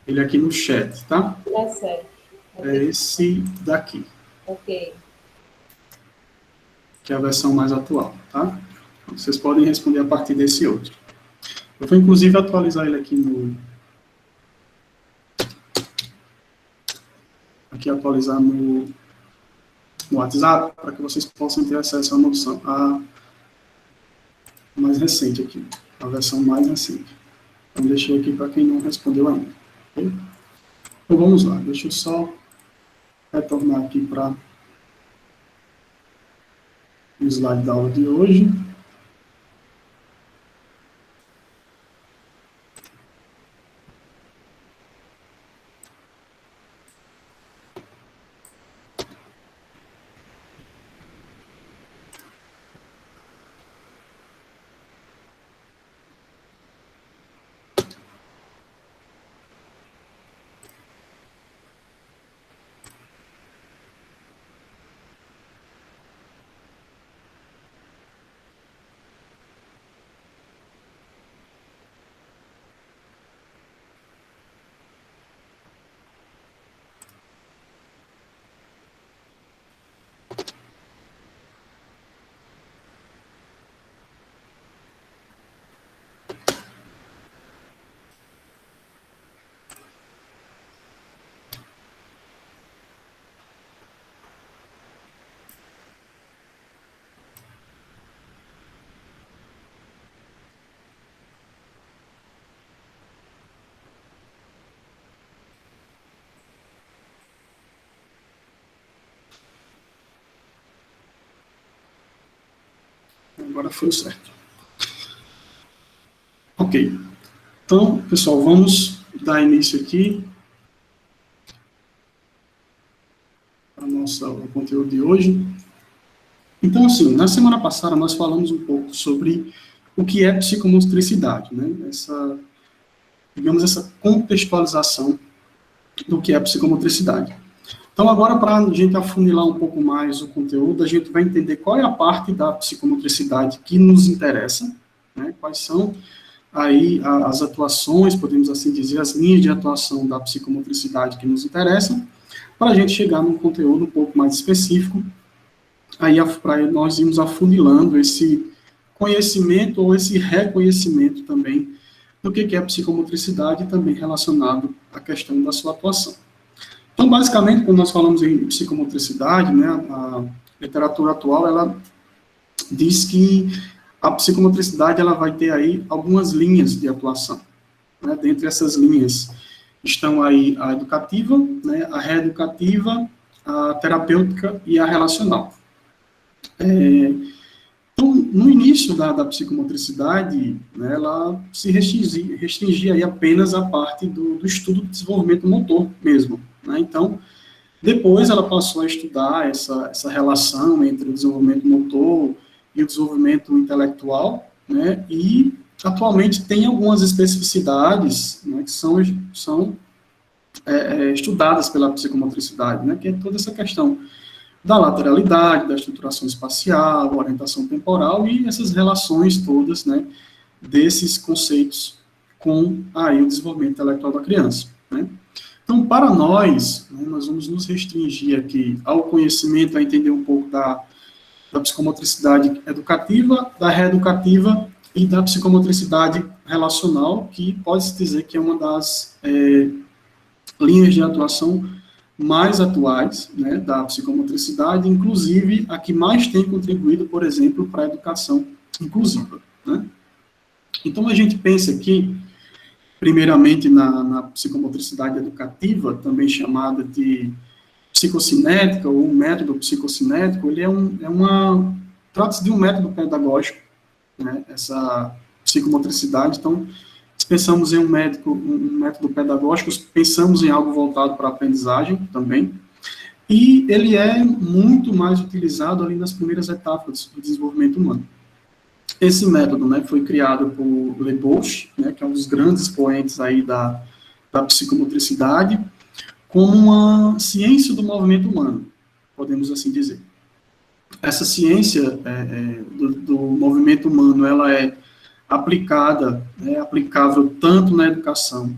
ele aqui no chat, tá? Tá certo. É esse daqui. Ok. Que é a versão mais atual, tá? Vocês podem responder a partir desse outro. Eu vou, inclusive, atualizar ele aqui atualizar no WhatsApp, para que vocês possam ter acesso à noção, a mais recente aqui, a versão mais recente. Então, deixei aqui para quem não respondeu ainda. Okay? Então, vamos lá. Deixa eu só retornar aqui para o slide da aula de hoje. Agora foi o certo. Ok. Então, pessoal, vamos dar início aqui ao conteúdo de hoje. Então, assim, na semana passada nós falamos um pouco sobre o que é psicomotricidade, né? Digamos, essa contextualização do que é psicomotricidade. Então, agora, para a gente afunilar um pouco mais o conteúdo, a gente vai entender qual é a parte da psicomotricidade que nos interessa, né? Quais são aí as atuações, podemos assim dizer, as linhas de atuação da psicomotricidade que nos interessam, para a gente chegar num conteúdo um pouco mais específico, aí para nós irmos afunilando esse conhecimento ou esse reconhecimento também do que é psicomotricidade e também relacionado à questão da sua atuação. Então, basicamente, quando nós falamos em psicomotricidade, né, a literatura atual, ela diz que a psicomotricidade ela vai ter aí algumas linhas de atuação. Né? Dentre essas linhas estão aí a educativa, né, a reeducativa, a terapêutica e a relacional. Então, no início da psicomotricidade, né, ela se restringia aí apenas à parte do estudo do desenvolvimento motor mesmo. Né? Então, depois ela passou a estudar essa relação entre o desenvolvimento motor e o desenvolvimento intelectual, né, e atualmente tem algumas especificidades, né, que são estudadas pela psicomotricidade, né, que é toda essa questão da lateralidade, da estruturação espacial, orientação temporal e essas relações todas, né, desses conceitos com aí o desenvolvimento intelectual da criança, né. Então, para nós, né, nós vamos nos restringir aqui ao conhecimento, a entender um pouco da psicomotricidade educativa, da reeducativa e da psicomotricidade relacional, que pode-se dizer que é uma das linhas de atuação mais atuais, né, da psicomotricidade, inclusive a que mais tem contribuído, por exemplo, para a educação inclusiva. Né? Então, a gente pensa aqui, primeiramente, na psicomotricidade educativa, também chamada de psicocinética, ou um método psicocinético, ele trata-se de um método pedagógico, né, essa psicomotricidade. Então, se pensamos em um método pedagógico, pensamos em algo voltado para a aprendizagem também, e ele é muito mais utilizado ali nas primeiras etapas do desenvolvimento humano. Esse método, né, foi criado por Lebosch, né, que é um dos grandes expoentes aí da psicomotricidade, como uma ciência do movimento humano, podemos assim dizer. Essa ciência do movimento humano, ela é aplicável tanto na educação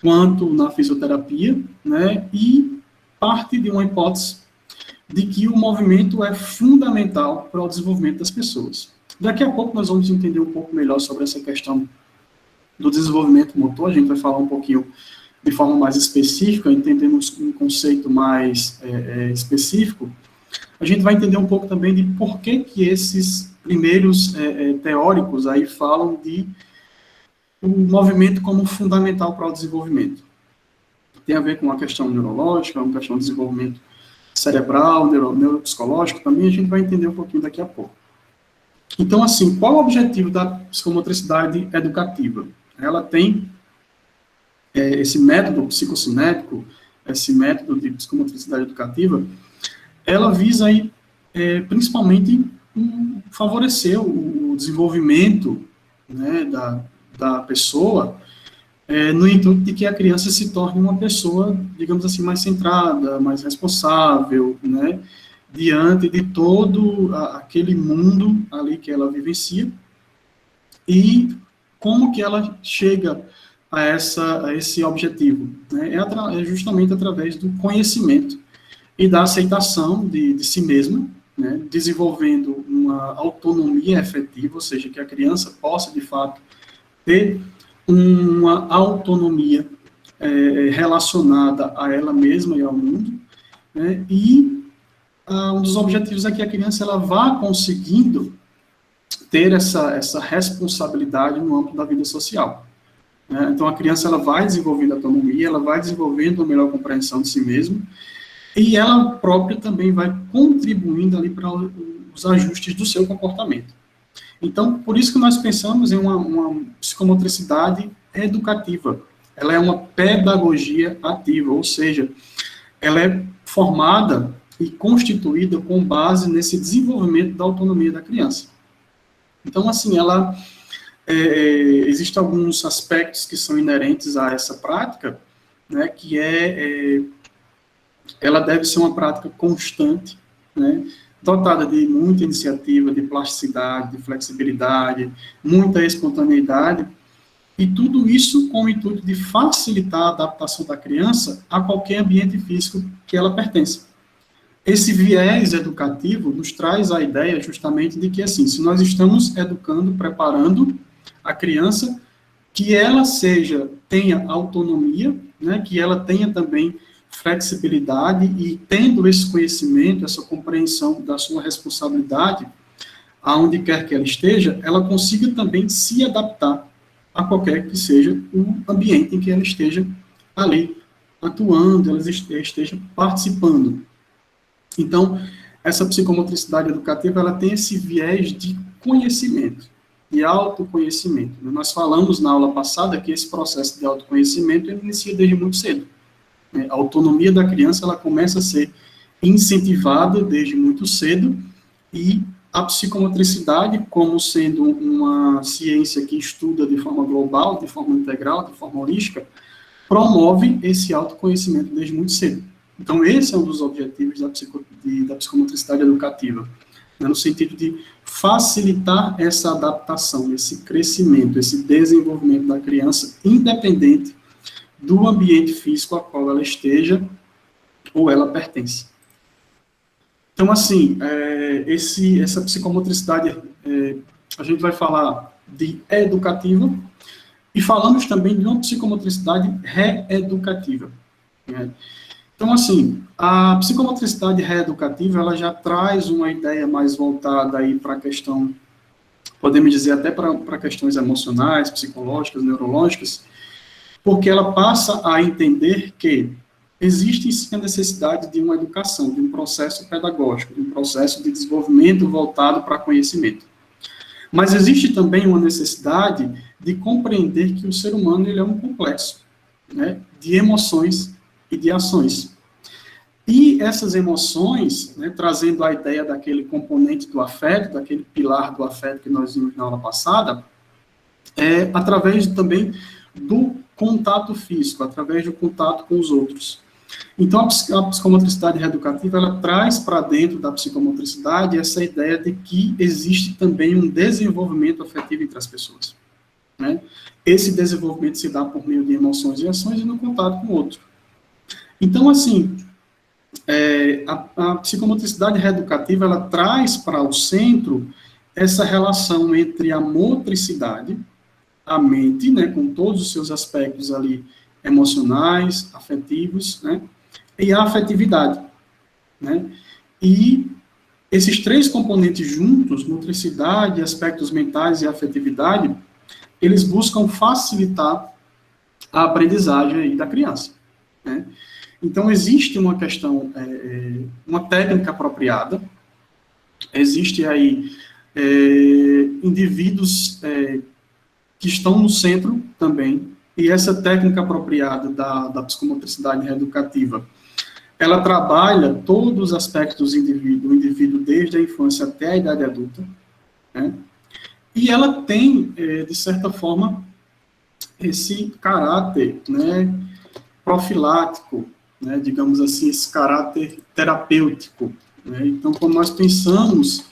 quanto na fisioterapia, né, e parte de uma hipótese de que o movimento é fundamental para o desenvolvimento das pessoas. Daqui a pouco nós vamos entender um pouco melhor sobre essa questão do desenvolvimento motor, a gente vai falar um pouquinho de forma mais específica, entendendo um conceito mais específico. A gente vai entender um pouco também de por que esses primeiros teóricos aí falam de o movimento como fundamental para o desenvolvimento. Tem a ver com a questão neurológica, uma questão de desenvolvimento cerebral, neuropsicológico, também a gente vai entender um pouquinho daqui a pouco. Então, assim, qual o objetivo da psicomotricidade educativa? Ela tem esse método psicocinético, esse método de psicomotricidade educativa, ela visa aí, principalmente, favorecer o desenvolvimento, né, da pessoa, no intuito de que a criança se torne uma pessoa, digamos assim, mais centrada, mais responsável, né, diante de todo aquele mundo ali que ela vivencia, e como que ela chega a esse objetivo, né, é justamente através do conhecimento e da aceitação de si mesma, né, desenvolvendo uma autonomia efetiva, ou seja, que a criança possa, de fato, ter uma autonomia relacionada a ela mesma e ao mundo, né, e um dos objetivos é que a criança ela vá conseguindo ter essa responsabilidade no âmbito da vida social. Né? Então, a criança ela vai desenvolvendo autonomia, ela vai desenvolvendo uma melhor compreensão de si mesma, e ela própria também vai contribuindo ali para os ajustes do seu comportamento. Então, por isso que nós pensamos em uma psicomotricidade educativa. Ela é uma pedagogia ativa, ou seja, ela é formada e constituída com base nesse desenvolvimento da autonomia da criança. Então, assim, existem alguns aspectos que são inerentes a essa prática, né, que ela deve ser uma prática constante, né, dotada de muita iniciativa, de plasticidade, de flexibilidade, muita espontaneidade, e tudo isso com o intuito de facilitar a adaptação da criança a qualquer ambiente físico que ela pertence. Esse viés educativo nos traz a ideia justamente de que, assim, se nós estamos educando, preparando a criança, que ela tenha autonomia, né, que ela tenha também flexibilidade e, tendo esse conhecimento, essa compreensão da sua responsabilidade, aonde quer que ela esteja, ela consiga também se adaptar a qualquer que seja o ambiente em que ela esteja ali atuando, ela esteja participando. Então, essa psicomotricidade educativa, ela tem esse viés de conhecimento, de autoconhecimento. Nós falamos na aula passada que esse processo de autoconhecimento inicia desde muito cedo. A autonomia da criança, ela começa a ser incentivada desde muito cedo, e a psicomotricidade, como sendo uma ciência que estuda de forma global, de forma integral, de forma holística, promove esse autoconhecimento desde muito cedo. Então, esse é um dos objetivos da psicomotricidade educativa, né, no sentido de facilitar essa adaptação, esse crescimento, esse desenvolvimento da criança, independente do ambiente físico a qual ela esteja ou ela pertence. Então, assim, essa psicomotricidade, a gente vai falar de educativa, e falamos também de uma psicomotricidade reeducativa, né? Então, assim, a psicomotricidade reeducativa, ela já traz uma ideia mais voltada aí para a questão, podemos dizer até para questões emocionais, psicológicas, neurológicas, porque ela passa a entender que existe sim a necessidade de uma educação, de um processo pedagógico, de um processo de desenvolvimento voltado para conhecimento. Mas existe também uma necessidade de compreender que o ser humano ele é um complexo, né, de emoções e de ações. E essas emoções, né, trazendo a ideia daquele componente do afeto, daquele pilar do afeto que nós vimos na aula passada, através também do contato físico, através do contato com os outros. Então, a psicomotricidade reeducativa, ela traz para dentro da psicomotricidade essa ideia de que existe também um desenvolvimento afetivo entre as pessoas, né? esse desenvolvimento se dá por meio de emoções e ações e no contato com o outro. Então, assim, a psicomotricidade reeducativa, ela traz para o centro essa relação entre a motricidade, a mente, né, com todos os seus aspectos ali emocionais, afetivos, né, e a afetividade, né, e esses três componentes juntos, motricidade, aspectos mentais e afetividade, eles buscam facilitar a aprendizagem aí da criança, né. Então, existe uma questão, uma técnica apropriada, existe aí indivíduos que estão no centro também, e essa técnica apropriada da psicomotricidade reeducativa, ela trabalha todos os aspectos do indivíduo desde a infância até a idade adulta, né? E ela tem, de certa forma, esse caráter, né, profilático, né, digamos assim, esse caráter terapêutico, né? Então, quando nós pensamos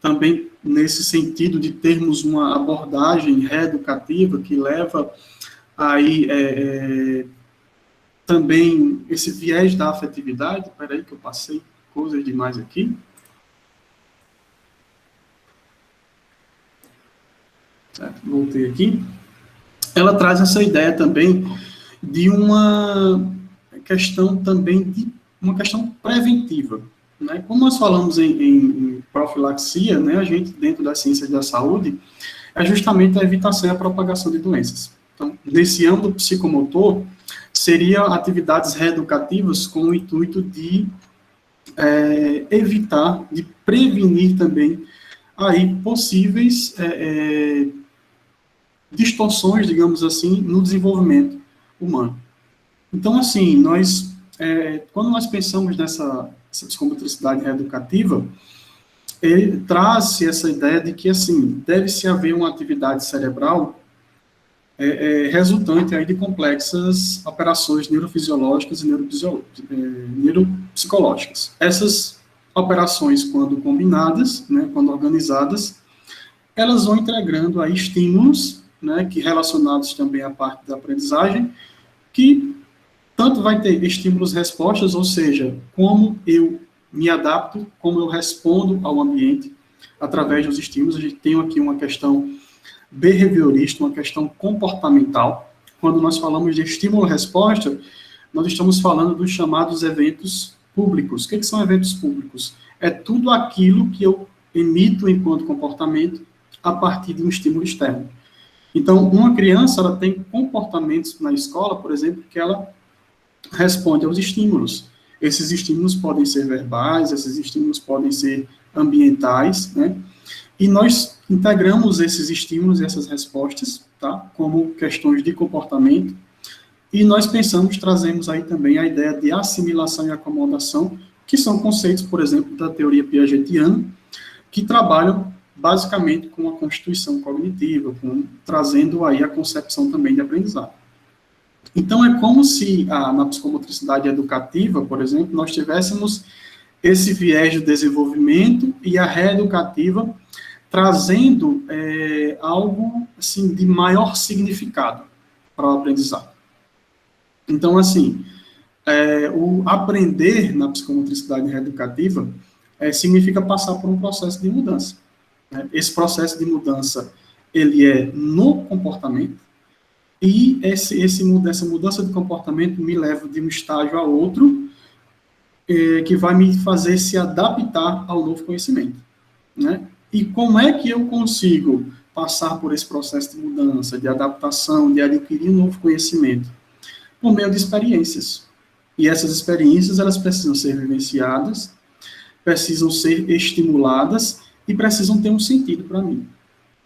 também nesse sentido de termos uma abordagem reeducativa que leva aí também esse viés da afetividade, espera aí que eu passei coisas demais aqui. Certo? Voltei aqui. Ela traz essa ideia também de uma questão também de uma questão preventiva, né? Como nós falamos em profilaxia, né, a gente, dentro das ciências da saúde, é justamente a evitação e a propagação de doenças. Então, nesse âmbito psicomotor, seriam atividades reeducativas com o intuito de evitar, de prevenir também aí possíveis distorções, digamos assim, no desenvolvimento humano. Então, assim, quando nós pensamos nessa psicomotricidade reeducativa, ele traz essa ideia de que, assim, deve-se haver uma atividade cerebral resultante aí de complexas operações neurofisiológicas e neuropsicológicas. Essas operações, quando combinadas, né, quando organizadas, elas vão integrando aí estímulos, né, que relacionados também à parte da aprendizagem, que tanto vai ter estímulos-respostas, ou seja, como eu me adapto, como eu respondo ao ambiente através dos estímulos. A gente tem aqui uma questão behaviorista, uma questão comportamental. Quando nós falamos de estímulo-resposta, nós estamos falando dos chamados eventos públicos. O que são eventos públicos? É tudo aquilo que eu emito enquanto comportamento a partir de um estímulo externo. Então, uma criança, ela tem comportamentos na escola, por exemplo, que ela responde aos estímulos. Esses estímulos podem ser verbais, esses estímulos podem ser ambientais, né? E nós integramos esses estímulos e essas respostas, tá? Como questões de comportamento, e nós trazemos aí também a ideia de assimilação e acomodação, que são conceitos, por exemplo, da teoria piagetiana, que trabalham basicamente com a constituição cognitiva, trazendo aí a concepção também de aprendizado. Então, é como se na psicomotricidade educativa, por exemplo, nós tivéssemos esse viés do desenvolvimento e a reeducativa trazendo algo assim, de maior significado para o aprendizado. Então, assim, o aprender na psicomotricidade reeducativa significa passar por um processo de mudança. Né? Esse processo de mudança, ele é no comportamento, e essa mudança de comportamento me leva de um estágio a outro, que vai me fazer se adaptar ao novo conhecimento, né? E como é que eu consigo passar por esse processo de mudança, de adaptação, de adquirir um novo conhecimento? Por meio de experiências. E essas experiências, elas precisam ser vivenciadas, precisam ser estimuladas e precisam ter um sentido para mim.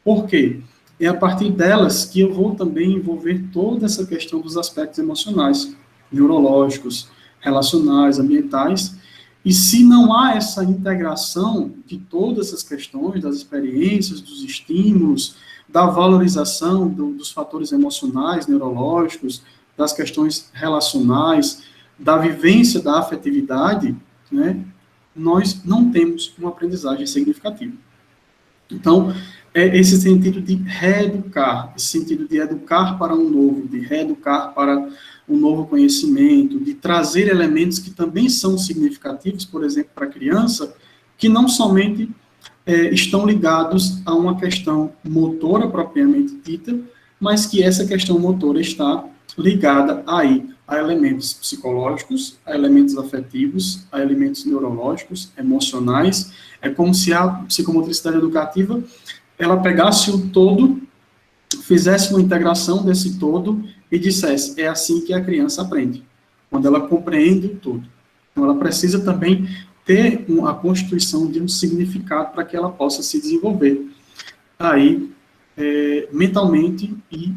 Por quê? É a partir delas que eu vou também envolver toda essa questão dos aspectos emocionais, neurológicos, relacionais, ambientais, e se não há essa integração de todas essas questões, das experiências, dos estímulos, da valorização dos fatores emocionais, neurológicos, das questões relacionais, da vivência da afetividade, né, nós não temos uma aprendizagem significativa. Então, é esse sentido de reeducar, esse sentido de educar para um novo, de reeducar para um novo conhecimento, de trazer elementos que também são significativos, por exemplo, para a criança, que não somente estão ligados a uma questão motora propriamente dita, mas que essa questão motora está ligada aí a elementos psicológicos, a elementos afetivos, a elementos neurológicos, emocionais. É como se a psicomotricidade educativa ela pegasse o todo, fizesse uma integração desse todo e dissesse, é assim que a criança aprende, quando ela compreende o todo. Então, ela precisa também ter a constituição de um significado para que ela possa se desenvolver aí mentalmente e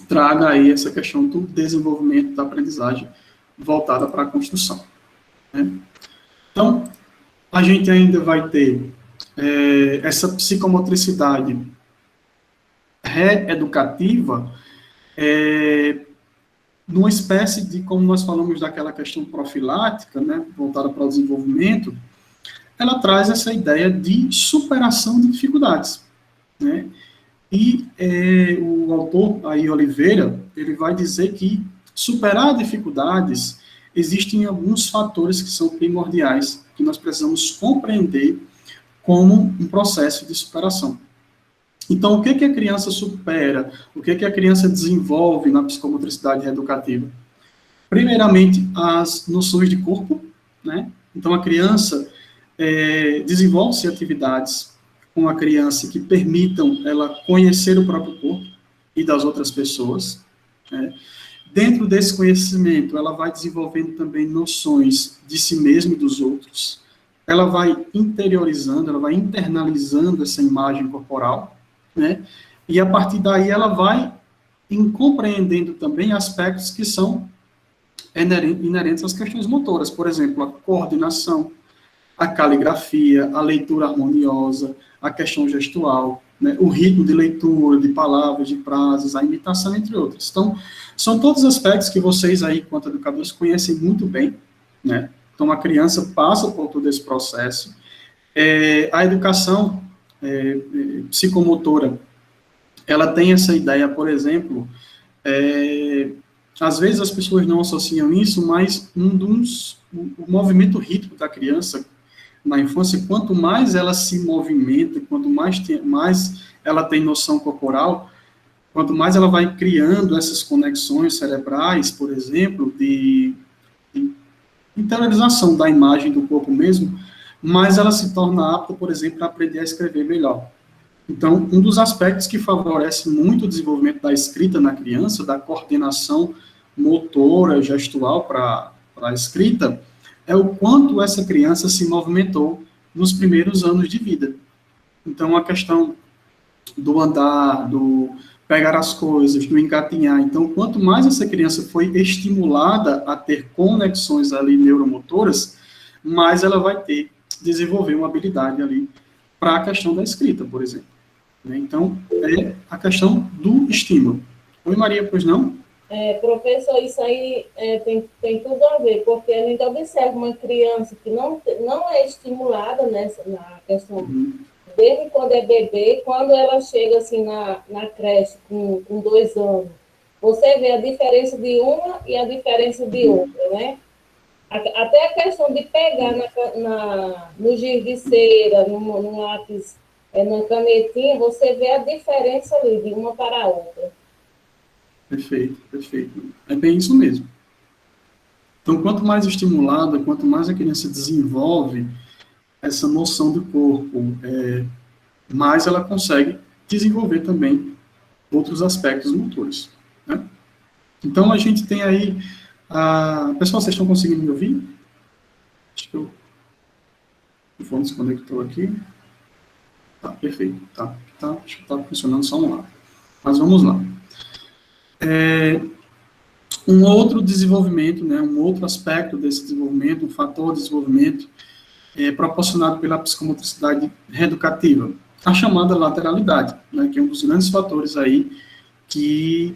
traga aí essa questão do desenvolvimento da aprendizagem voltada para a construção. Né? Então, a gente ainda vai ter essa psicomotricidade reeducativa numa espécie de, como nós falamos daquela questão profilática, né, voltada para o desenvolvimento, ela traz essa ideia de superação de dificuldades, né? E o autor, aí, Oliveira, ele vai dizer que superar dificuldades, existem alguns fatores que são primordiais, que nós precisamos compreender como um processo de superação. Então, o que a criança supera? O que a criança desenvolve na psicomotricidade reeducativa? Primeiramente, as noções de corpo, né? Então, a criança desenvolve-se atividades com a criança que permitam ela conhecer o próprio corpo e das outras pessoas. Né? Dentro desse conhecimento, ela vai desenvolvendo também noções de si mesma e dos outros. Ela vai interiorizando, ela vai internalizando essa imagem corporal, né? E a partir daí ela vai compreendendo também aspectos que são inerentes às questões motoras, por exemplo, a coordenação, a caligrafia, a leitura harmoniosa, a questão gestual, né? O ritmo de leitura, de palavras, de frases, a imitação, entre outros. Então, são todos aspectos que vocês aí, enquanto educadores, conhecem muito bem, né? Então, a criança passa por todo esse processo. A educação psicomotora, ela tem essa ideia, por exemplo, às vezes as pessoas não associam isso, mas o movimento rítmico da criança na infância, quanto mais ela se movimenta, quanto mais ela tem noção corporal, quanto mais ela vai criando essas conexões cerebrais, por exemplo, de interiorização da imagem do corpo mesmo, mais ela se torna apta, por exemplo, a aprender a escrever melhor. Então, um dos aspectos que favorece muito o desenvolvimento da escrita na criança, da coordenação motora, gestual para a escrita, é o quanto essa criança se movimentou nos primeiros anos de vida. Então, a questão do andar, do pegar as coisas, do engatinhar. Então, quanto mais essa criança foi estimulada a ter conexões ali neuromotoras, mais ela vai desenvolver uma habilidade ali para a questão da escrita, por exemplo. Então, é a questão do estímulo. Oi, Maria, pois não? Professor, isso aí tem tudo a ver, porque a gente observa uma criança que não é estimulada na questão, desde quando é bebê, quando ela chega assim na creche com 2 anos, você vê a diferença de uma e a diferença de outra, né? Até a questão de pegar no giz de cera, no lápis, na canetinha, você vê a diferença ali de uma para a outra. Perfeito, perfeito. É bem isso mesmo. Então, quanto mais estimulada, quanto mais a criança desenvolve essa noção do corpo, mais ela consegue desenvolver também outros aspectos motores. Né? Então, a gente tem aí... Pessoal, vocês estão conseguindo me ouvir? Acho que o fone se conectou aqui. Tá, perfeito. Acho que está funcionando só um lado. Mas vamos lá. Um outro desenvolvimento, né, um outro aspecto desse desenvolvimento, um fator de desenvolvimento proporcionado pela psicomotricidade reeducativa, a chamada lateralidade, né, que é um dos grandes fatores aí que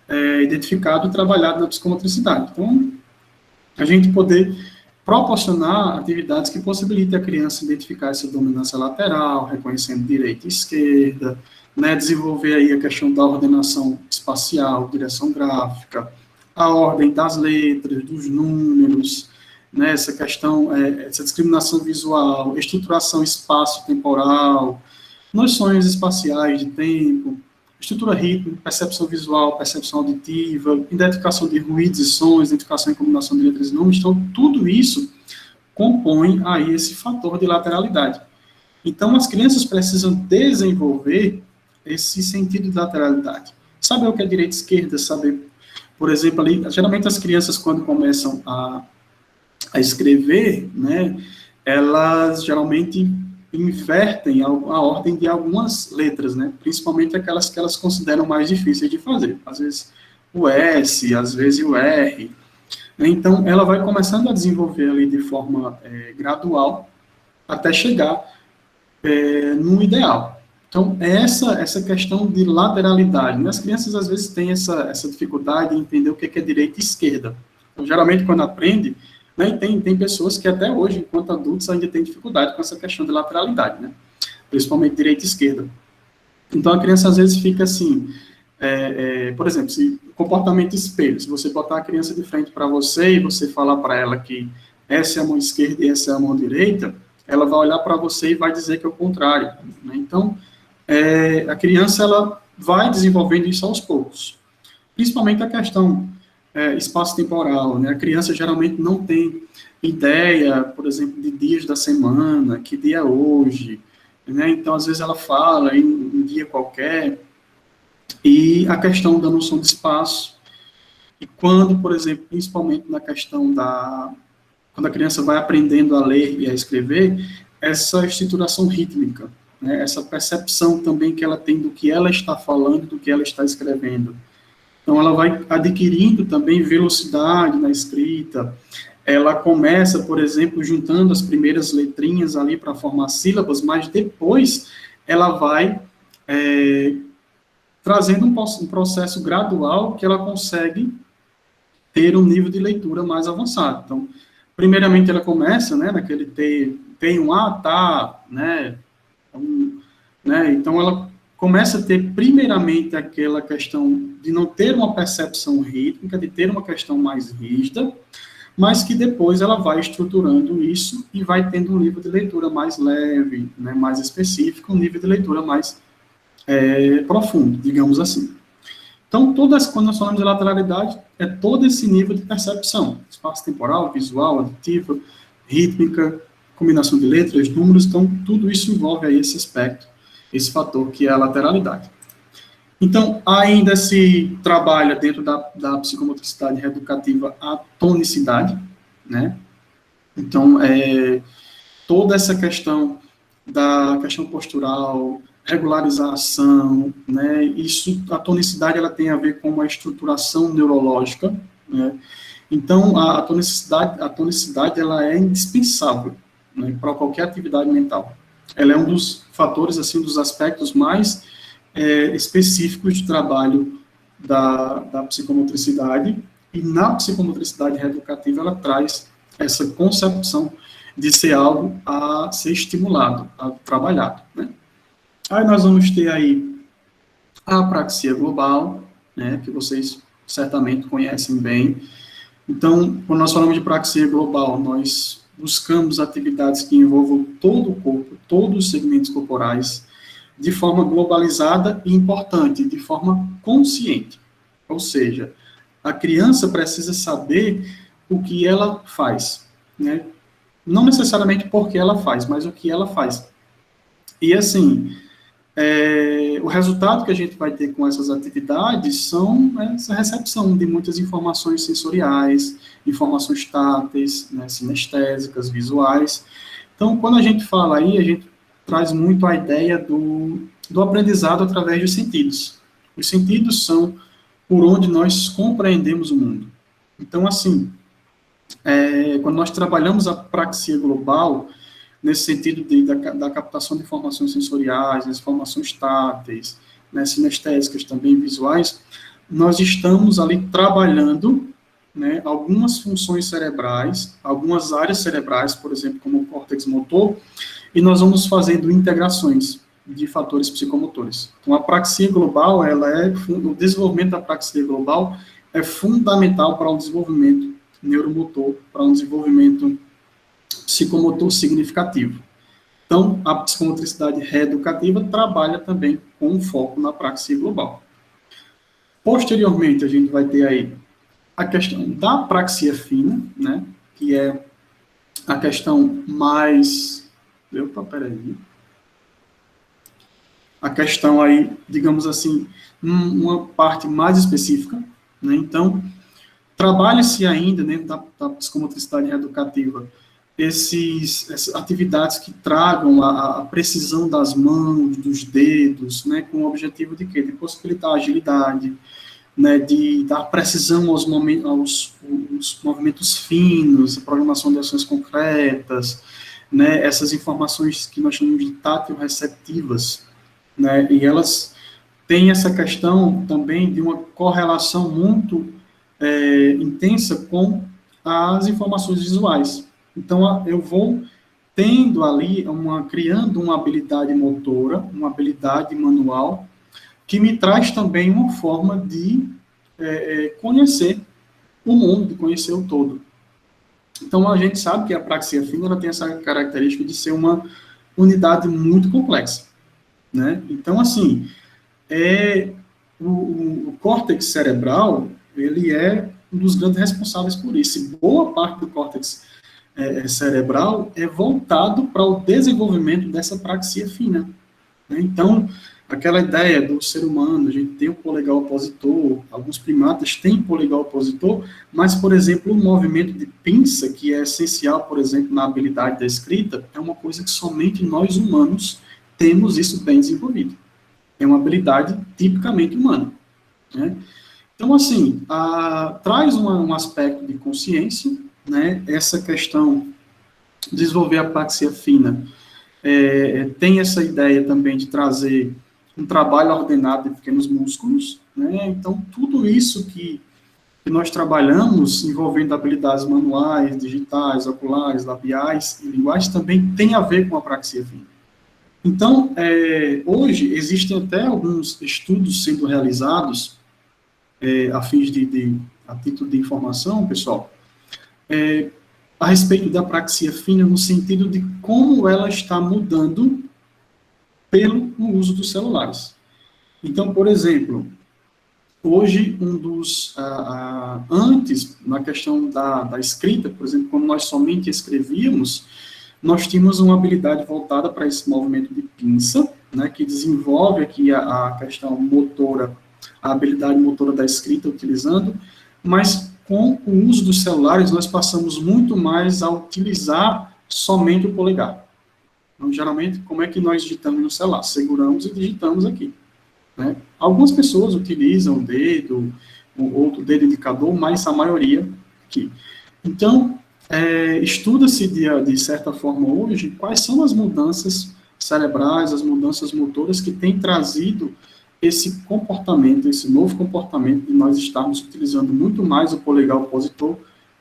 é identificado e trabalhado na psicomotricidade. Então, a gente poder proporcionar atividades que possibilitem a criança identificar essa dominância lateral, reconhecendo direita e esquerda, né, desenvolver aí a questão da ordenação espacial, direção gráfica, a ordem das letras, dos números, né, essa questão, essa discriminação visual, estruturação espaço-temporal, noções espaciais de tempo, estrutura rítmica, percepção visual, percepção auditiva, identificação de ruídos e sons, identificação e combinação de letras e números. Então, tudo isso compõe aí esse fator de lateralidade. Então, as crianças precisam desenvolver esse sentido de lateralidade. Saber o que é direita e esquerda, saber, por exemplo, ali, geralmente as crianças, quando começam a escrever, né, elas geralmente invertem a ordem de algumas letras, né, principalmente aquelas que elas consideram mais difíceis de fazer, às vezes o S, às vezes o R. Então, ela vai começando a desenvolver ali de forma gradual, até chegar no ideal. Então, essa questão de lateralidade, né? As crianças, às vezes, têm essa dificuldade em entender o que é direita e esquerda. Então, geralmente, quando aprende, né, tem pessoas que até hoje, enquanto adultos, ainda têm dificuldade com essa questão de lateralidade, né? Principalmente direita e esquerda. Então, a criança, às vezes, fica assim, por exemplo, se comportamento espelho, se você botar a criança de frente para você e você falar para ela que essa é a mão esquerda e essa é a mão direita, ela vai olhar para você e vai dizer que é o contrário, né? Então, a criança, ela vai desenvolvendo isso aos poucos. Principalmente a questão espaço-temporal, né? A criança geralmente não tem ideia, por exemplo, de dias da semana, que dia é hoje, né? Então, às vezes ela fala em um dia qualquer, e a questão da noção de espaço, e quando, por exemplo, principalmente na questão quando a criança vai aprendendo a ler e a escrever, essa estruturação rítmica, né, essa percepção também que ela tem do que ela está falando, do que ela está escrevendo. Então, ela vai adquirindo também velocidade na escrita, ela começa, por exemplo, juntando as primeiras letrinhas ali para formar sílabas, mas depois ela vai trazendo um processo gradual que ela consegue ter um nível de leitura mais avançado. Então, primeiramente ela começa, né, naquele tem um A, tá, né, então ela começa a ter primeiramente aquela questão de não ter uma percepção rítmica, de ter uma questão mais rígida, mas que depois ela vai estruturando isso e vai tendo um nível de leitura mais leve, né, mais específico, um nível de leitura mais profundo, digamos assim. Então, quando nós falamos de lateralidade, é todo esse nível de percepção, espaço-temporal, visual, auditiva, rítmica, combinação de letras, números, então, tudo isso envolve aí esse aspecto, esse fator que é a lateralidade. Então, ainda se trabalha dentro da psicomotricidade reeducativa a tonicidade, né? Então, toda essa questão da questão postural, regularizar a ação, né? Isso, a tonicidade, ela tem a ver com uma estruturação neurológica, né? Então, a tonicidade, ela é indispensável, né, para qualquer atividade mental. Ela é um dos fatores, assim, dos aspectos mais específicos de trabalho da psicomotricidade, e na psicomotricidade reeducativa ela traz essa concepção de ser algo a ser estimulado, a trabalhado, né? Aí nós vamos ter aí a apraxia global, né, que vocês certamente conhecem bem. Então, quando nós falamos de apraxia global, nós buscamos atividades que envolvam todo o corpo, todos os segmentos corporais, de forma globalizada e importante, de forma consciente. Ou seja, a criança precisa saber o que ela faz, né? Não necessariamente porque ela faz, mas o que ela faz. E assim, o resultado que a gente vai ter com essas atividades são essa recepção de muitas informações sensoriais, informações táteis, né, sinestésicas, visuais. Então, quando a gente fala aí, a gente traz muito a ideia do aprendizado através dos sentidos. Os sentidos são por onde nós compreendemos o mundo. Então, assim, quando nós trabalhamos a praxia global, nesse sentido da captação de informações sensoriais, das informações táteis, né, sinestésicas, também visuais, nós estamos ali trabalhando né, algumas funções cerebrais, algumas áreas cerebrais, por exemplo, como o córtex motor, e nós vamos fazendo integrações de fatores psicomotores. Então, a apraxia global, o desenvolvimento da apraxia global é fundamental para o desenvolvimento neuromotor, para um desenvolvimento psicomotor significativo. Então, a psicomotricidade reeducativa trabalha também com um foco na apraxia global. Posteriormente, a gente vai ter aí a questão da apraxia fina, né, que é a questão mais... peraí. A questão aí, digamos assim, uma parte mais específica, né, então, trabalha-se ainda dentro da psicomotricidade reeducativa essas atividades que tragam a precisão das mãos, dos dedos, né, com o objetivo de quê? De possibilitar a agilidade, né, de dar precisão aos movimentos finos, a programação de ações concretas, né, essas informações que nós chamamos de tátil-receptivas, né, e elas têm essa questão também de uma correlação muito intensa com as informações visuais. Então, eu vou tendo ali, criando uma habilidade motora, uma habilidade manual, que me traz também uma forma de conhecer o mundo, de conhecer o todo. Então, a gente sabe que a apraxia fina ela tem essa característica de ser uma unidade muito complexa, né? Então, assim, o córtex cerebral, ele é um dos grandes responsáveis por isso. E boa parte do córtex cerebral é voltado para o desenvolvimento dessa apraxia fina, né? Então, aquela ideia do ser humano, a gente tem o polegar opositor, alguns primatas têm polegar opositor, mas, por exemplo, o movimento de pinça, que é essencial, por exemplo, na habilidade da escrita, é uma coisa que somente nós humanos temos isso bem desenvolvido. É uma habilidade tipicamente humana, né? Então, assim, traz um aspecto de consciência, né? Essa questão de desenvolver a apraxia fina tem essa ideia também de trazer um trabalho ordenado de pequenos músculos, né? Então, tudo isso que nós trabalhamos, envolvendo habilidades manuais, digitais, oculares, labiais e linguagens, também tem a ver com a apraxia fina. Então, hoje, existem até alguns estudos sendo realizados, a título de informação, pessoal, a respeito da apraxia fina, no sentido de como ela está mudando pelo uso dos celulares. Então, por exemplo, hoje, antes, na questão da escrita, por exemplo, quando nós somente escrevíamos, nós tínhamos uma habilidade voltada para esse movimento de pinça, né, que desenvolve aqui a questão motora, a habilidade motora da escrita utilizando, mas com o uso dos celulares, nós passamos muito mais a utilizar somente o polegar. Então, geralmente, como é que nós digitamos no celular? Seguramos e digitamos aqui, né? Algumas pessoas utilizam o dedo, outro dedo indicador, mas a maioria aqui. Então, estuda-se de certa forma hoje quais são as mudanças cerebrais, as mudanças motoras que têm trazido esse comportamento, esse novo comportamento de nós estarmos utilizando muito mais o polegar opositor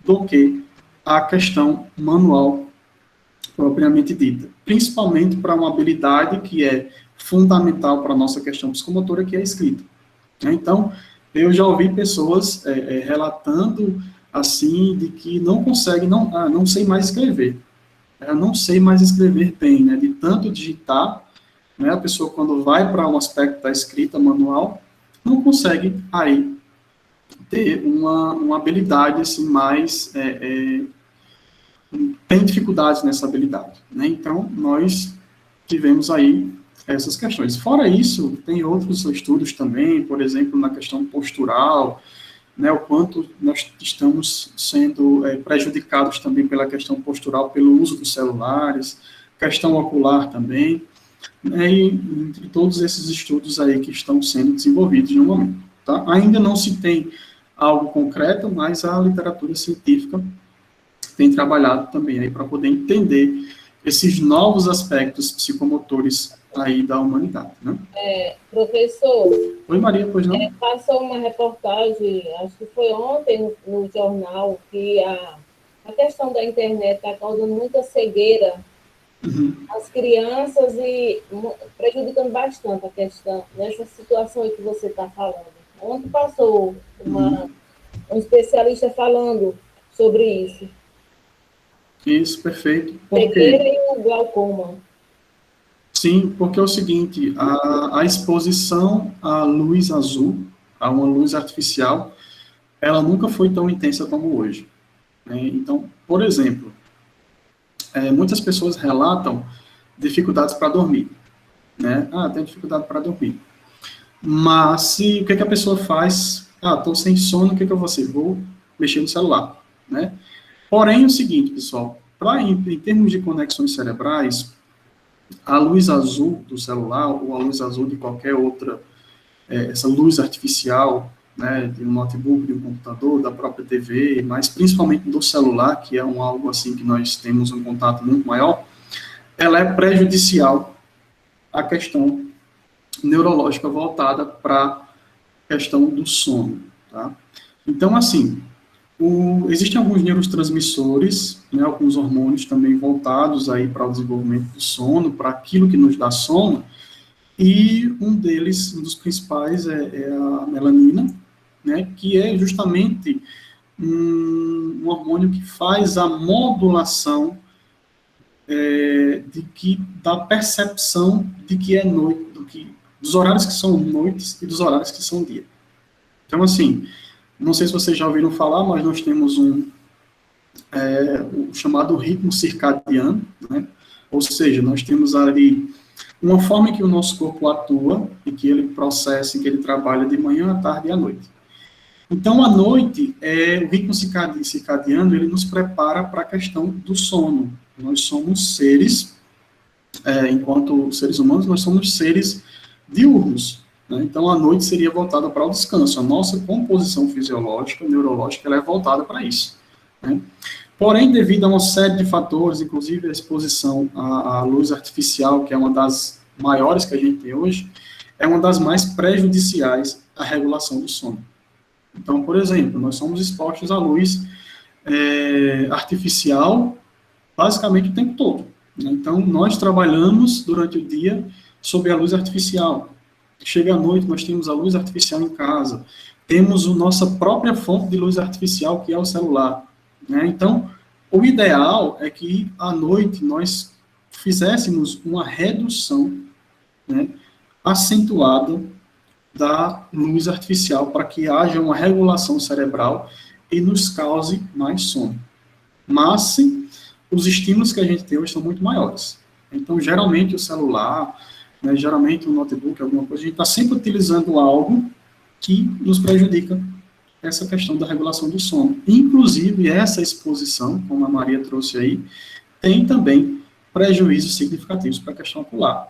do que a questão manual propriamente dita, principalmente para uma habilidade que é fundamental para a nossa questão psicomotora, que é a escrita. Então, eu já ouvi pessoas relatando assim, de que não consegue, não sei mais escrever. Eu não sei mais escrever bem, né, de tanto digitar, né, a pessoa quando vai para um aspecto da escrita manual, não consegue aí ter uma habilidade assim mais, tem dificuldades nessa habilidade, né? Então, nós tivemos aí essas questões. Fora isso, tem outros estudos também, por exemplo, na questão postural, né, o quanto nós estamos sendo prejudicados também pela questão postural, pelo uso dos celulares, questão ocular também, né, e entre todos esses estudos aí que estão sendo desenvolvidos no momento. Tá? Ainda não se tem algo concreto, mas a literatura científica tem trabalhado também aí para poder entender esses novos aspectos psicomotores aí da humanidade, né? Professor, Oi, Maria, pois não? passou uma reportagem, acho que foi ontem no jornal, que a questão da internet está causando muita cegueira às crianças e prejudicando bastante a questão, nessa situação aí que você está falando. Ontem passou um especialista falando sobre isso. Isso, perfeito. Cegueira e o glaucoma. Sim, porque é o seguinte, a exposição à luz azul, a uma luz artificial, ela nunca foi tão intensa como hoje, né? Então, por exemplo, muitas pessoas relatam dificuldades para dormir, né? Ah, tem dificuldade para dormir. Mas o que a pessoa faz? Ah, estou sem sono, o que eu vou fazer? Vou mexer no celular, né? Porém, é o seguinte, pessoal, em termos de conexões cerebrais, a luz azul do celular ou a luz azul de qualquer outra, essa luz artificial, né, de um notebook, de um computador, da própria TV, mas principalmente do celular, que é algo assim que nós temos um contato muito maior, ela é prejudicial à questão neurológica voltada para a questão do sono, tá? Então, assim, existem alguns neurotransmissores, né, alguns hormônios também voltados aí para o desenvolvimento do sono, para aquilo que nos dá sono, e um deles, um dos principais, é a melanina, né, que é justamente um hormônio que faz a modulação da percepção de que é noite, dos horários que são noites e dos horários que são dia. Então, assim, não sei se vocês já ouviram falar, mas nós temos o chamado ritmo circadiano, né? Ou seja, nós temos ali uma forma em que o nosso corpo atua e que ele processa, e que ele trabalha de manhã, à tarde e à noite. Então, à noite, o ritmo circadiano, ele nos prepara para a questão do sono. Nós somos seres, enquanto seres humanos, nós somos seres diurnos, né? Então, a noite seria voltada para o descanso. A nossa composição fisiológica, neurológica, ela é voltada para isso, né? Porém, devido a uma série de fatores, inclusive a exposição à luz artificial, que é uma das maiores que a gente tem hoje, é uma das mais prejudiciais à regulação do sono. Então, por exemplo, nós somos expostos à luz artificial basicamente o tempo todo, né? Então, nós trabalhamos durante o dia sob a luz artificial. Chega à noite, nós temos a luz artificial em casa, temos a nossa própria fonte de luz artificial, que é o celular, né? Então, o ideal é que à noite nós fizéssemos uma redução, né, acentuada da luz artificial para que haja uma regulação cerebral e nos cause mais sono. Mas os estímulos que a gente tem hoje são muito maiores. Então, geralmente o celular, né, geralmente o notebook, alguma coisa, a gente está sempre utilizando algo que nos prejudica essa questão da regulação do sono. Inclusive, essa exposição, como a Maria trouxe aí, tem também prejuízos significativos para a questão ocular.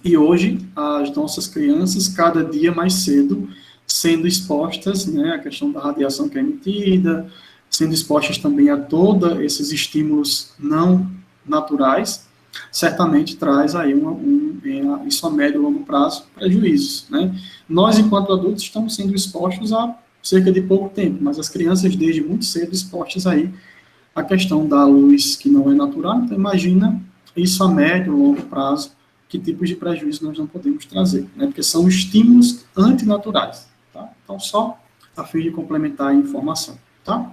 E hoje, as nossas crianças, cada dia mais cedo, sendo expostas, né, à questão da radiação que é emitida, sendo expostas também a todos esses estímulos não naturais, certamente traz aí isso a médio e longo prazo, prejuízos, né? Nós, enquanto adultos, estamos sendo expostos há cerca de pouco tempo, mas as crianças, desde muito cedo, expostas aí à questão da luz que não é natural. Então, imagina isso a médio e longo prazo, que tipos de prejuízo nós não podemos trazer, né? Porque são estímulos antinaturais, tá? Então, só a fim de complementar a informação, tá?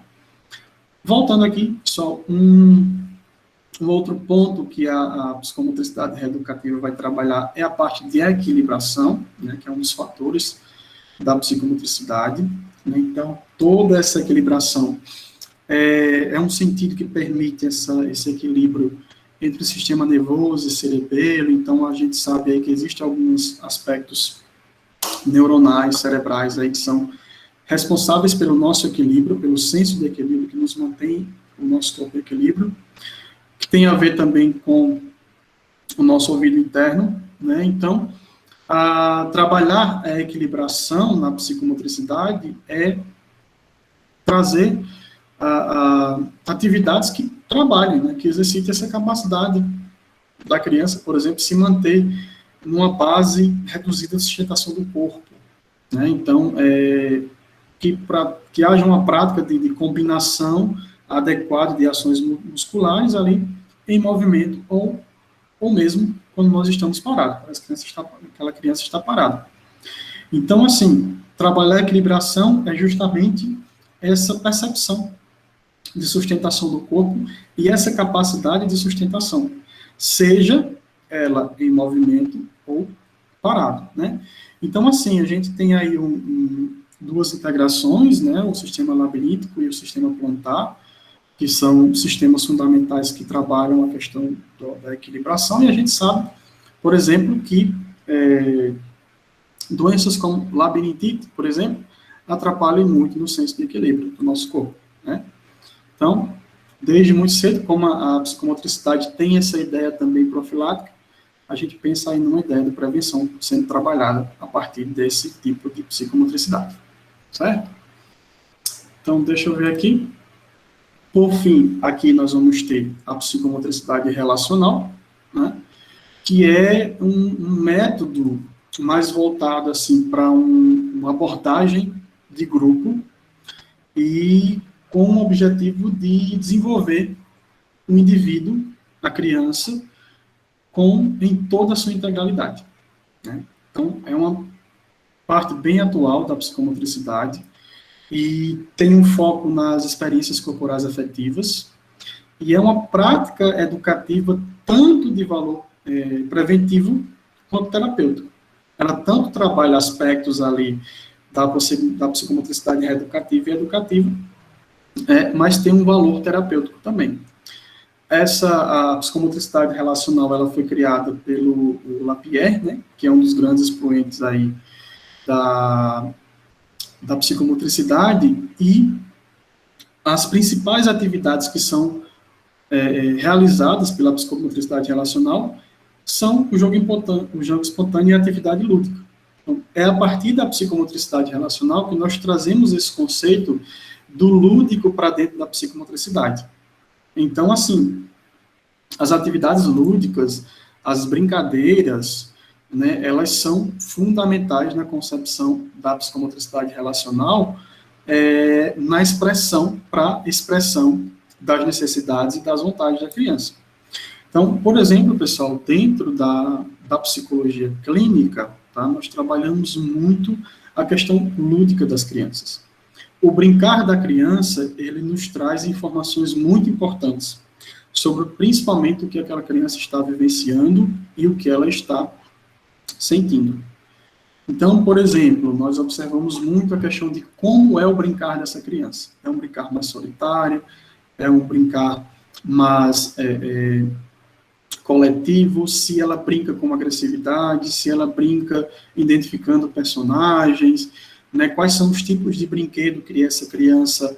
Voltando aqui, só um outro ponto que a psicomotricidade reeducativa vai trabalhar é a parte de equilibração, né, que é um dos fatores da psicomotricidade, né? Então, toda essa equilibração é um sentido que permite esse equilíbrio entre o sistema nervoso e cerebelo. Então, a gente sabe aí que existem alguns aspectos neuronais, cerebrais aí que são responsáveis pelo nosso equilíbrio, pelo senso de equilíbrio que nos mantém o nosso corpo em equilíbrio, que tem a ver também com o nosso ouvido interno, né? Então, trabalhar a equilibração na psicomotricidade é trazer atividades que trabalhem, né, que exercitem essa capacidade da criança, por exemplo, se manter numa base reduzida de sustentação do corpo, né? Então, que haja uma prática de combinação adequada de ações musculares ali em movimento, ou mesmo quando nós estamos parados, aquela criança está parada. Então, assim, trabalhar a equilibração é justamente essa percepção de sustentação do corpo e essa capacidade de sustentação, seja ela em movimento ou parado, né? Então, assim, a gente tem aí duas integrações, né? O sistema labiríntico e o sistema plantar, que são sistemas fundamentais que trabalham a questão da equilibração, e a gente sabe, por exemplo, que doenças como labirintite, por exemplo, atrapalham muito no senso de equilíbrio do nosso corpo, né? Então, desde muito cedo, como a psicomotricidade tem essa ideia também profilática, a gente pensa aí numa ideia de prevenção sendo trabalhada a partir desse tipo de psicomotricidade, certo? Então, deixa eu ver aqui. Por fim, aqui nós vamos ter a psicomotricidade relacional, né, que é um método mais voltado assim, para uma abordagem de grupo e com o objetivo de desenvolver o indivíduo, a criança, em toda a sua integralidade, né? Então, é uma parte bem atual da psicomotricidade e tem um foco nas experiências corporais afetivas e é uma prática educativa tanto de valor preventivo quanto terapêutico. Ela tanto trabalha aspectos ali da psicomotricidade reeducativa e educativa, mas tem um valor terapêutico também. A psicomotricidade relacional, ela foi criada pelo Lapierre, né, que é um dos grandes expoentes aí da psicomotricidade, e as principais atividades que são realizadas pela psicomotricidade relacional são o jogo espontâneo e a atividade lúdica. Então, é a partir da psicomotricidade relacional que nós trazemos esse conceito do lúdico para dentro da psicomotricidade. Então, assim, as atividades lúdicas, as brincadeiras, né, elas são fundamentais na concepção da psicomotricidade relacional, na expressão das necessidades e das vontades da criança. Então, por exemplo, pessoal, dentro da psicologia clínica, tá, nós trabalhamos muito a questão lúdica das crianças. O brincar da criança, ele nos traz informações muito importantes sobre principalmente o que aquela criança está vivenciando e o que ela está sentindo. Então, por exemplo, nós observamos muito a questão de como é o brincar dessa criança. É um brincar mais solitário, é um brincar mais coletivo, se ela brinca com agressividade, se ela brinca identificando personagens, né, quais são os tipos de brinquedo que essa criança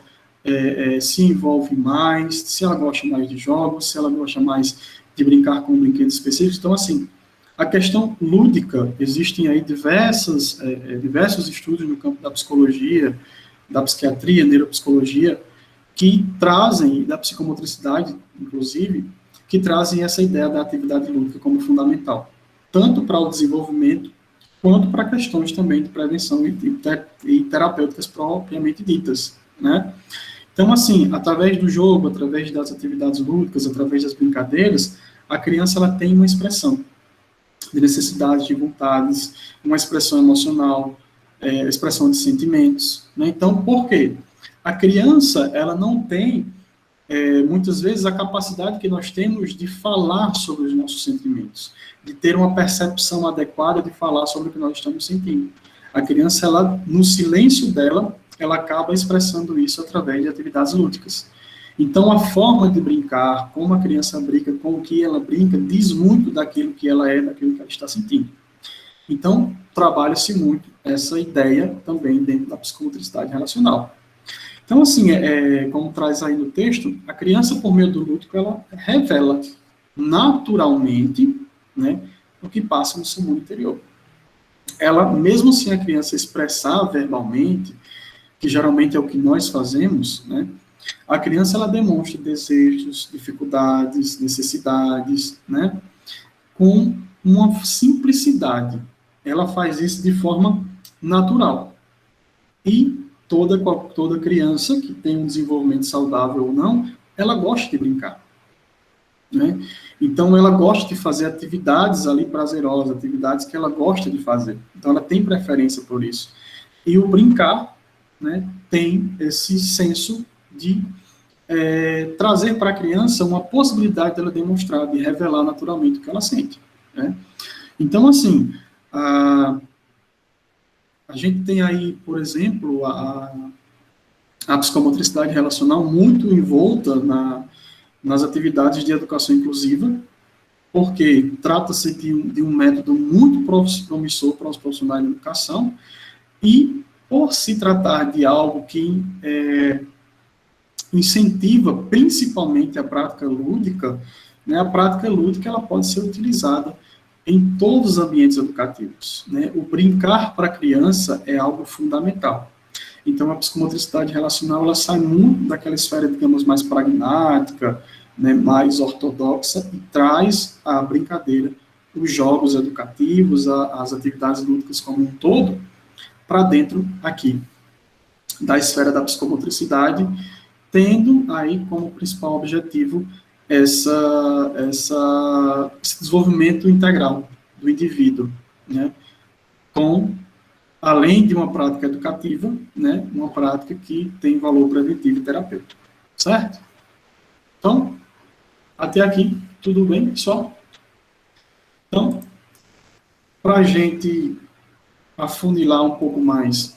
se envolve mais, se ela gosta mais de jogos, se ela gosta mais de brincar com brinquedos específicos. Então, assim, a questão lúdica, existem aí diversos estudos no campo da psicologia, da psiquiatria, neuropsicologia, que trazem, da psicomotricidade, inclusive, que trazem essa ideia da atividade lúdica como fundamental, tanto para o desenvolvimento, quanto para questões também de prevenção e terapêuticas propriamente ditas, né? Então, assim, através do jogo, através das atividades lúdicas, através das brincadeiras, a criança ela tem uma expressão de necessidades, de vontades, uma expressão emocional, expressão de sentimentos, né? Então, por quê? A criança, ela não tem, muitas vezes, a capacidade que nós temos de falar sobre os nossos sentimentos, de ter uma percepção adequada de falar sobre o que nós estamos sentindo. A criança, ela, no silêncio dela, ela acaba expressando isso através de atividades lúdicas. Então, a forma de brincar, como a criança brinca, com o que ela brinca, diz muito daquilo que ela é, daquilo que ela está sentindo. Então, trabalha-se muito essa ideia também dentro da psicomotricidade relacional. Então, assim, como traz aí no texto, a criança, por meio do lúdico, ela revela naturalmente, né, o que passa no seu mundo interior. Ela, mesmo sem a criança expressar verbalmente, que geralmente é o que nós fazemos, né, a criança, ela demonstra desejos, dificuldades, necessidades, né, com uma simplicidade. Ela faz isso de forma natural. E toda criança que tem um desenvolvimento saudável ou não, ela gosta de brincar. Né? Então, ela gosta de fazer atividades ali prazerosas, atividades que ela gosta de fazer. Então, ela tem preferência por isso. E o brincar, né, tem esse senso de trazer para a criança uma possibilidade dela demonstrar, de revelar naturalmente o que ela sente. Né? Então, assim, a gente tem aí, por exemplo, a psicomotricidade relacional muito envolta nas atividades de educação inclusiva, porque trata-se de um método muito promissor para os profissionais de educação, e por se tratar de algo que incentiva principalmente a prática lúdica, né, a prática lúdica ela pode ser utilizada em todos os ambientes educativos. Né? O brincar para a criança é algo fundamental. Então, a psicomotricidade relacional ela sai muito daquela esfera, digamos, mais pragmática, né, mais ortodoxa, e traz a brincadeira, os jogos educativos, as atividades lúdicas como um todo, para dentro aqui da esfera da psicomotricidade, tendo aí como principal objetivo esse desenvolvimento integral do indivíduo, né, além de uma prática educativa, né, uma prática que tem valor preventivo e terapêutico. Certo? Então, até aqui, tudo bem, pessoal? Então, para a gente afunilar um pouco mais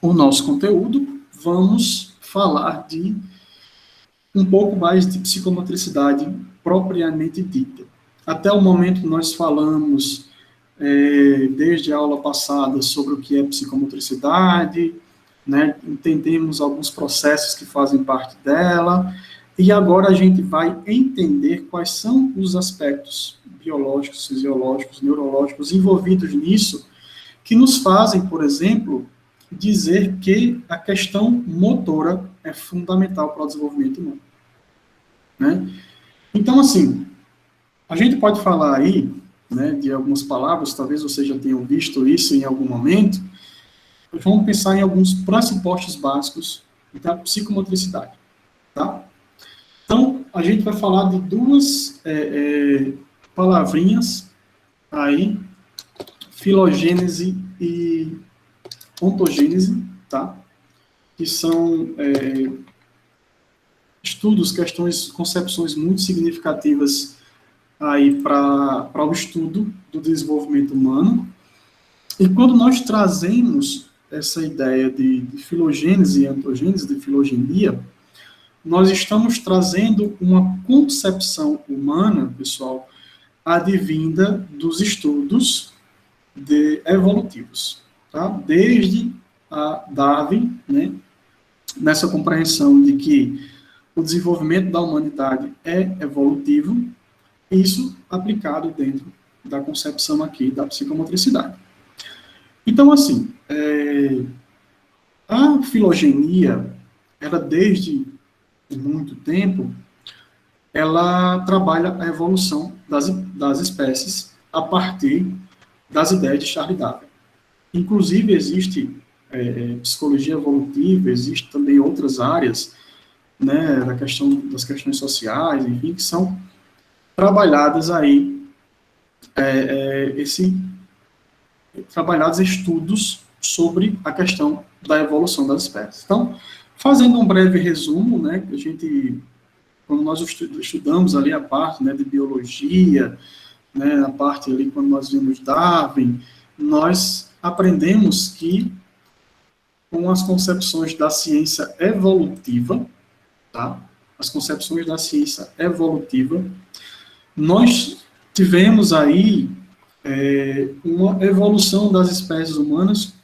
o nosso conteúdo, vamos falar de um pouco mais de psicomotricidade propriamente dita. Até o momento nós falamos, desde a aula passada, sobre o que é psicomotricidade, né, entendemos alguns processos que fazem parte dela, e agora a gente vai entender quais são os aspectos biológicos, fisiológicos, neurológicos envolvidos nisso, que nos fazem, por exemplo, dizer que a questão motora é fundamental para o desenvolvimento humano. Né? Então, assim, a gente pode falar aí, né, de algumas palavras, talvez vocês já tenham visto isso em algum momento. Vamos pensar em alguns pressupostos básicos da psicomotricidade. Tá? Então, a gente vai falar de duas palavrinhas aí, filogênese e ontogênese, tá? Que são estudos, questões, concepções muito significativas aí para o estudo do desenvolvimento humano. E quando nós trazemos essa ideia de filogênese e ontogênese, de filogenia, nós estamos trazendo uma concepção humana, pessoal, advinda dos estudos evolutivos, tá? Desde a Darwin, né, nessa compreensão de que o desenvolvimento da humanidade é evolutivo, isso aplicado dentro da concepção aqui da psicomotricidade. Então, assim, a filogenia, ela desde muito tempo, ela trabalha a evolução das espécies a partir das ideias de Charles Darwin. Inclusive, existe psicologia evolutiva, existe também outras áreas, né, das questões sociais, enfim, que são trabalhadas aí, trabalhados estudos sobre a questão da evolução das espécies. Então, fazendo um breve resumo, né, que a gente, quando nós estudamos ali a parte, né, de biologia, né, a parte ali quando nós vimos Darwin, nós aprendemos que com as concepções da ciência evolutiva, tá? As concepções da ciência evolutiva, nós tivemos aí uma evolução das espécies humanas,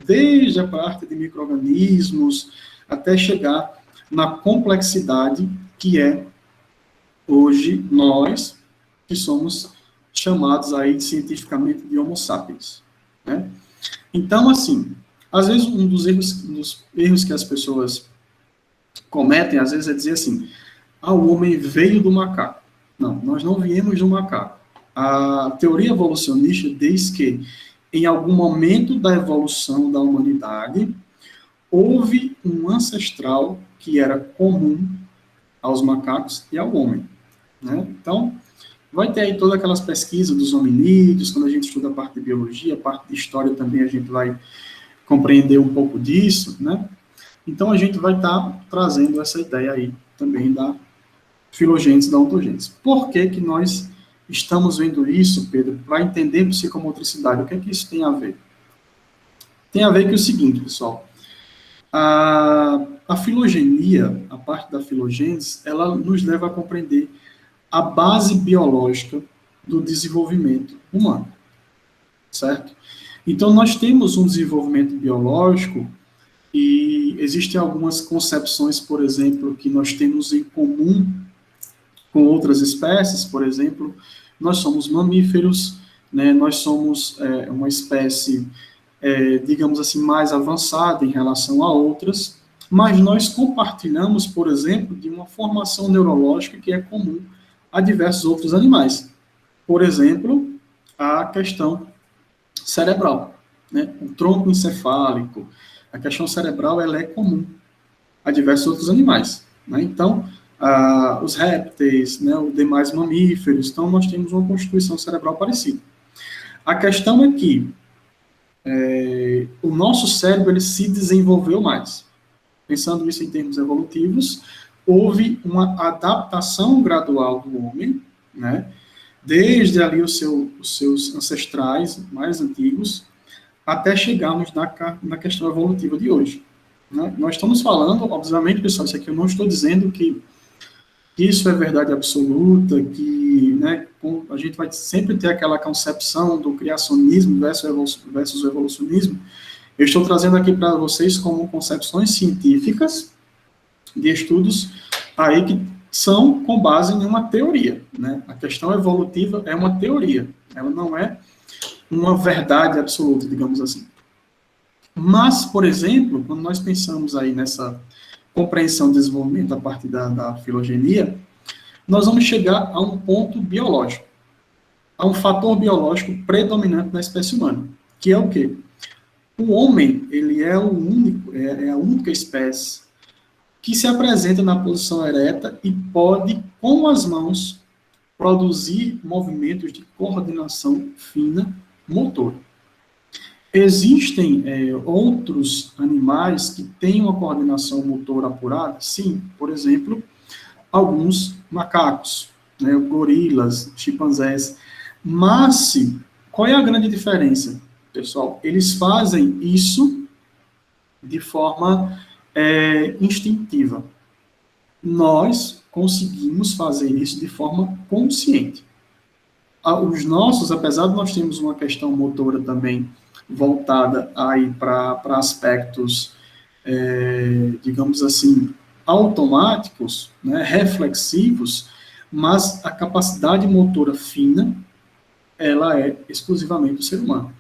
desde a parte de micro-organismos, até chegar na complexidade que é hoje nós, que somos chamados aí cientificamente de Homo sapiens. Né? Então, assim, às vezes um dos erros que as pessoas cometem, às vezes, é dizer assim, o homem veio do macaco. Não, nós não viemos do macaco. A teoria evolucionista diz que, em algum momento da evolução da humanidade, houve um ancestral que era comum aos macacos e ao homem, né? Então, vai ter aí todas aquelas pesquisas dos hominídeos, quando a gente estuda a parte de biologia, a parte de história também a gente vai compreender um pouco disso, né? Então, a gente vai estar trazendo essa ideia aí também da filogênese, da ontogênese. Por que que nós estamos vendo isso, Pedro? Para entender psicomotricidade, o que é que isso tem a ver? Tem a ver com o seguinte, pessoal. A filogenia, a parte da filogênese, ela nos leva a compreender a base biológica do desenvolvimento humano, certo? Então, nós temos um desenvolvimento biológico e existem algumas concepções, por exemplo, que nós temos em comum com outras espécies. Por exemplo, nós somos mamíferos, né? Nós somos uma espécie, digamos assim, mais avançada em relação a outras, mas nós compartilhamos, por exemplo, de uma formação neurológica que é comum a diversos outros animais. Por exemplo, a questão cerebral, né? O tronco encefálico, a questão cerebral, ela é comum a diversos outros animais, né? Então, os répteis, né, os demais mamíferos, então nós temos uma constituição cerebral parecida. A questão é que o nosso cérebro ele se desenvolveu mais. Pensando isso em termos evolutivos, houve uma adaptação gradual do homem, né, desde ali os seus ancestrais mais antigos, até chegarmos na questão evolutiva de hoje, né? Nós estamos falando, obviamente, pessoal, isso aqui eu não estou dizendo que isso é verdade absoluta, que, né, a gente vai sempre ter aquela concepção do criacionismo versus o evolucionismo. Eu estou trazendo aqui para vocês como concepções científicas de estudos aí que são com base em uma teoria, né? A questão evolutiva é uma teoria, ela não é uma verdade absoluta, digamos assim. Mas, por exemplo, quando nós pensamos aí nessa compreensão e desenvolvimento a partir da filogenia, nós vamos chegar a um ponto biológico, a um fator biológico predominante na espécie humana, que é o quê? O homem, ele é a única espécie que se apresenta na posição ereta e pode, com as mãos, produzir movimentos de coordenação fina motora. Existem outros animais que têm uma coordenação motora apurada? Sim, por exemplo, alguns macacos, né, gorilas, chimpanzés. Mas, qual é a grande diferença, pessoal? Eles fazem isso de forma instintiva. Nós conseguimos fazer isso de forma consciente. Os nossos, apesar de nós termos uma questão motora também voltada aí para aspectos, digamos assim, automáticos, né, reflexivos, mas a capacidade motora fina, ela é exclusivamente do ser humano.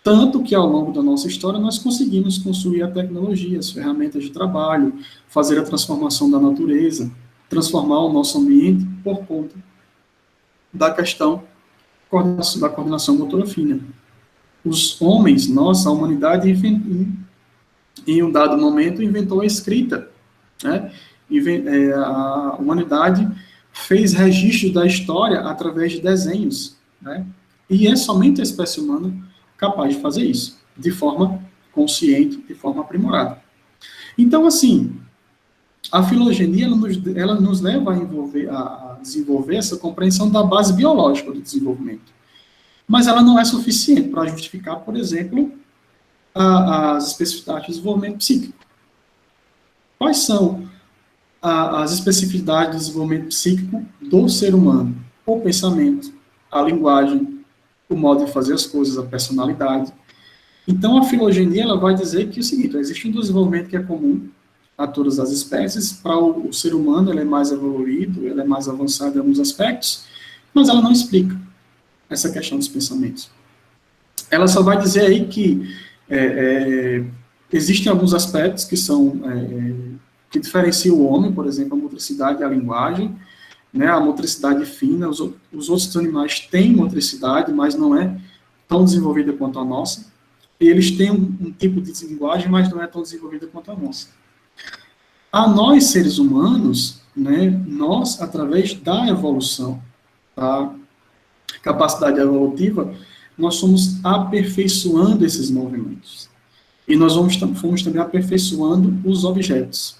Tanto que, ao longo da nossa história, nós conseguimos construir a tecnologia, as ferramentas de trabalho, fazer a transformação da natureza, transformar o nosso ambiente por conta da questão da coordenação motora fina. Os homens, a humanidade, em um dado momento, inventou a escrita, né? A humanidade fez registro da história através de desenhos, né? E é somente a espécie humana capaz de fazer isso, de forma consciente, de forma aprimorada. Então, assim, a filogenia, ela nos leva a desenvolver essa compreensão da base biológica do desenvolvimento. Mas ela não é suficiente para justificar, por exemplo, as especificidades do desenvolvimento psíquico. Quais são as especificidades do desenvolvimento psíquico do ser humano? O pensamento, a linguagem, o modo de fazer as coisas, a personalidade. Então, a filogenia ela vai dizer que é o seguinte: existe um desenvolvimento que é comum a todas as espécies. Para o ser humano, ele é mais evoluído, ele é mais avançado em alguns aspectos, mas ela não explica essa questão dos pensamentos. Ela só vai dizer aí que existem alguns aspectos que são que diferenciam o homem, por exemplo, a motricidade e a linguagem, né, a motricidade fina, os outros animais têm motricidade, mas não é tão desenvolvida quanto a nossa. E eles têm um tipo de linguagem, mas não é tão desenvolvida quanto a nossa. A nós, seres humanos, né, nós, através da evolução, da capacidade evolutiva, nós fomos aperfeiçoando esses movimentos. E nós fomos também aperfeiçoando os objetos.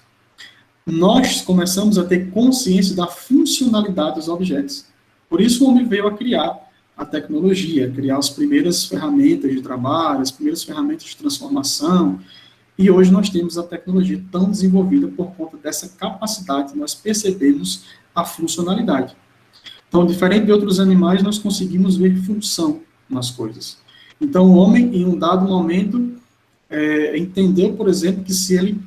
Nós começamos a ter consciência da funcionalidade dos objetos. Por isso o homem veio a criar a tecnologia, criar as primeiras ferramentas de trabalho, as primeiras ferramentas de transformação, e hoje nós temos a tecnologia tão desenvolvida por conta dessa capacidade de nós percebermos a funcionalidade. Então, diferente de outros animais, nós conseguimos ver função nas coisas. Então, o homem, em um dado momento, entendeu, por exemplo, que se ele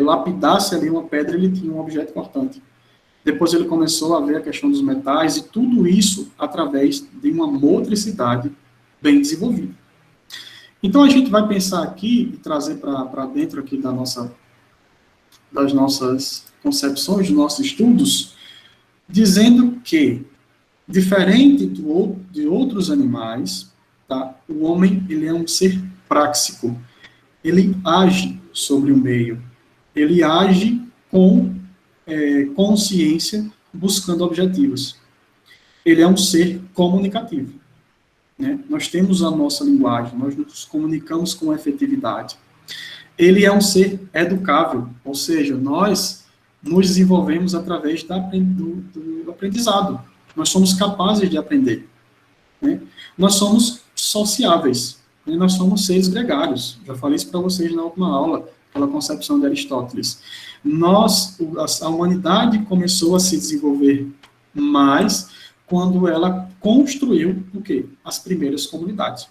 lapidasse ali uma pedra, ele tinha um objeto cortante. Depois ele começou a ver a questão dos metais, e tudo isso através de uma motricidade bem desenvolvida. Então, a gente vai pensar aqui e trazer para dentro aqui das nossas concepções, dos nossos estudos, dizendo que, diferente de outros animais, tá, o homem ele é um ser práxico. Ele age sobre o meio. Ele age com consciência, buscando objetivos. Ele é um ser comunicativo. Né? Nós temos a nossa linguagem, nós nos comunicamos com efetividade. Ele é um ser educável, ou seja, nós nos desenvolvemos através do aprendizado. Nós somos capazes de aprender. Né? Nós somos sociáveis, né? Nós somos seres gregários. Já falei isso para vocês na última aula, pela concepção de Aristóteles. A humanidade começou a se desenvolver mais quando ela construiu o quê? As primeiras comunidades.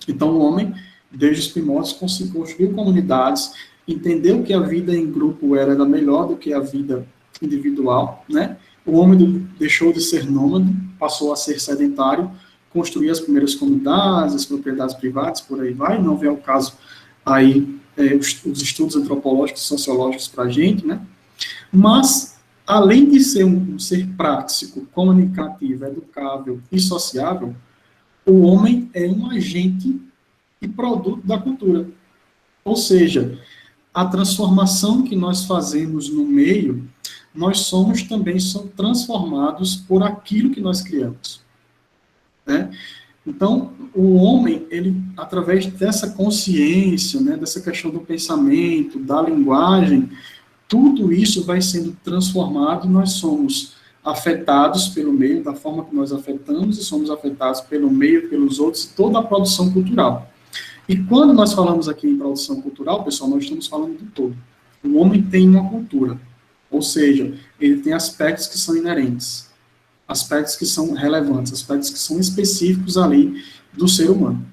Então, o homem, desde os primórdios, construiu comunidades, entendeu que a vida em grupo era melhor do que a vida individual, né? O homem deixou de ser nômade, passou a ser sedentário, construiu as primeiras comunidades, as propriedades privadas, por aí vai, não vem ao caso aí os estudos antropológicos e sociológicos para a gente, né? Mas, além de ser um ser prático, comunicativo, educável e sociável, o homem é um agente e produto da cultura. Ou seja, a transformação que nós fazemos no meio, nós somos também transformados por aquilo que nós criamos. Né? Então, o homem, ele, através dessa consciência, né, dessa questão do pensamento, da linguagem, tudo isso vai sendo transformado e nós somos afetados pelo meio, da forma que nós afetamos, e somos afetados pelo meio, pelos outros, toda a produção cultural. E quando nós falamos aqui em produção cultural, pessoal, nós estamos falando do todo. O homem tem uma cultura, ou seja, ele tem aspectos que são inerentes, aspectos que são relevantes, aspectos que são específicos ali do ser humano.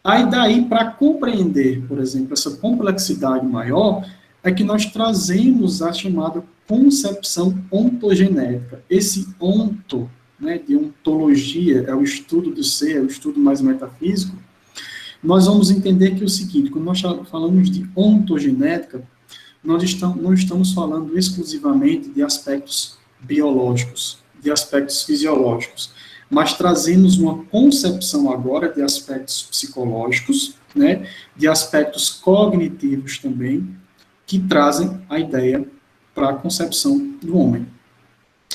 Aí daí, para compreender, por exemplo, essa complexidade maior, é que nós trazemos a chamada concepção ontogenética. Esse onto, né, de ontologia, é o estudo do ser, é o estudo mais metafísico. Nós vamos entender que é o seguinte, quando nós falamos de ontogenética, nós não estamos falando exclusivamente de aspectos biológicos, de aspectos fisiológicos, mas trazemos uma concepção agora de aspectos psicológicos, né, de aspectos cognitivos também, que trazem a ideia para a concepção do homem.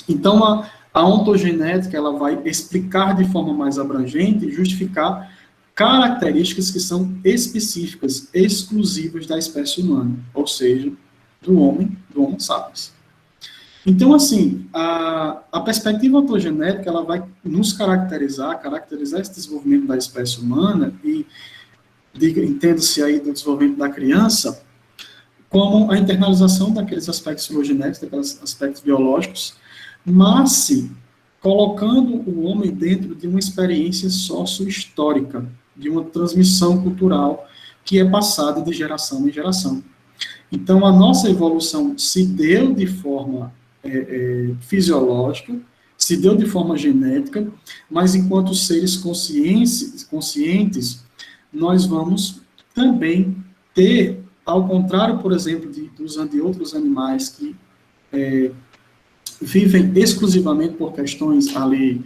Então, a ontogenética ela vai explicar de forma mais abrangente e justificar características que são específicas, exclusivas da espécie humana, ou seja, do Homo sapiens. Então, assim, a perspectiva ontogenética ela vai nos caracterizar esse desenvolvimento da espécie humana e, entenda-se aí do desenvolvimento da criança, como a internalização daqueles aspectos filogenéticos, daqueles aspectos biológicos, mas colocando o homem dentro de uma experiência sócio-histórica, de uma transmissão cultural que é passada de geração em geração. Então, a nossa evolução se deu de forma fisiológica, se deu de forma genética, mas enquanto seres conscientes, nós vamos também ter, ao contrário, por exemplo, de outros animais que vivem exclusivamente por questões ali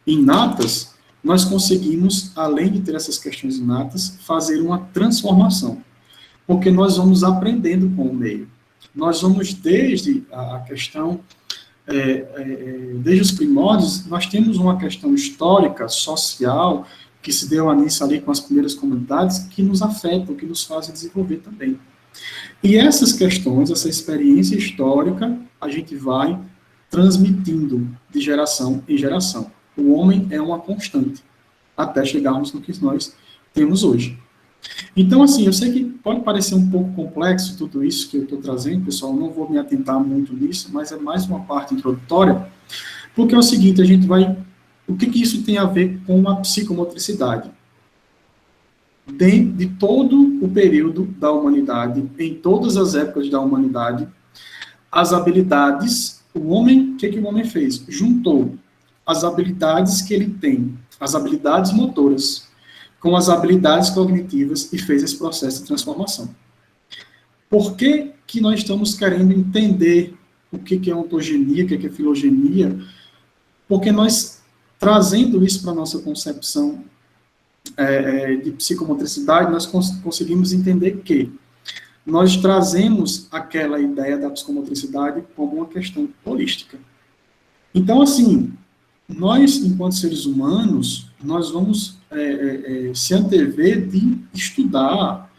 inatas, nós conseguimos, além de ter essas questões inatas, fazer uma transformação, porque nós vamos aprendendo com o meio. Nós vamos desde a questão, desde os primórdios, nós temos uma questão histórica, social, que se deu início ali com as primeiras comunidades, que nos afetam, que nos fazem desenvolver também. E essas questões, essa experiência histórica, a gente vai transmitindo de geração em geração. O homem é uma constante, até chegarmos no que nós temos hoje. Então, assim, eu sei que pode parecer um pouco complexo tudo isso que eu estou trazendo, pessoal, não vou me atentar muito nisso, mas é mais uma parte introdutória, porque é o seguinte, a gente vai... O que isso tem a ver com a psicomotricidade? Dentro de todo o período da humanidade, em todas as épocas da humanidade, as habilidades, o que o homem fez? Juntou as habilidades que ele tem, as habilidades motoras, com as habilidades cognitivas e fez esse processo de transformação. Por que que nós estamos querendo entender o que é ontogenia, o que é filogenia? Porque nós, trazendo isso para a nossa concepção de psicomotricidade, nós conseguimos entender que nós trazemos aquela ideia da psicomotricidade como uma questão holística. Então, assim, nós, enquanto seres humanos, nós vamos se antever de estudar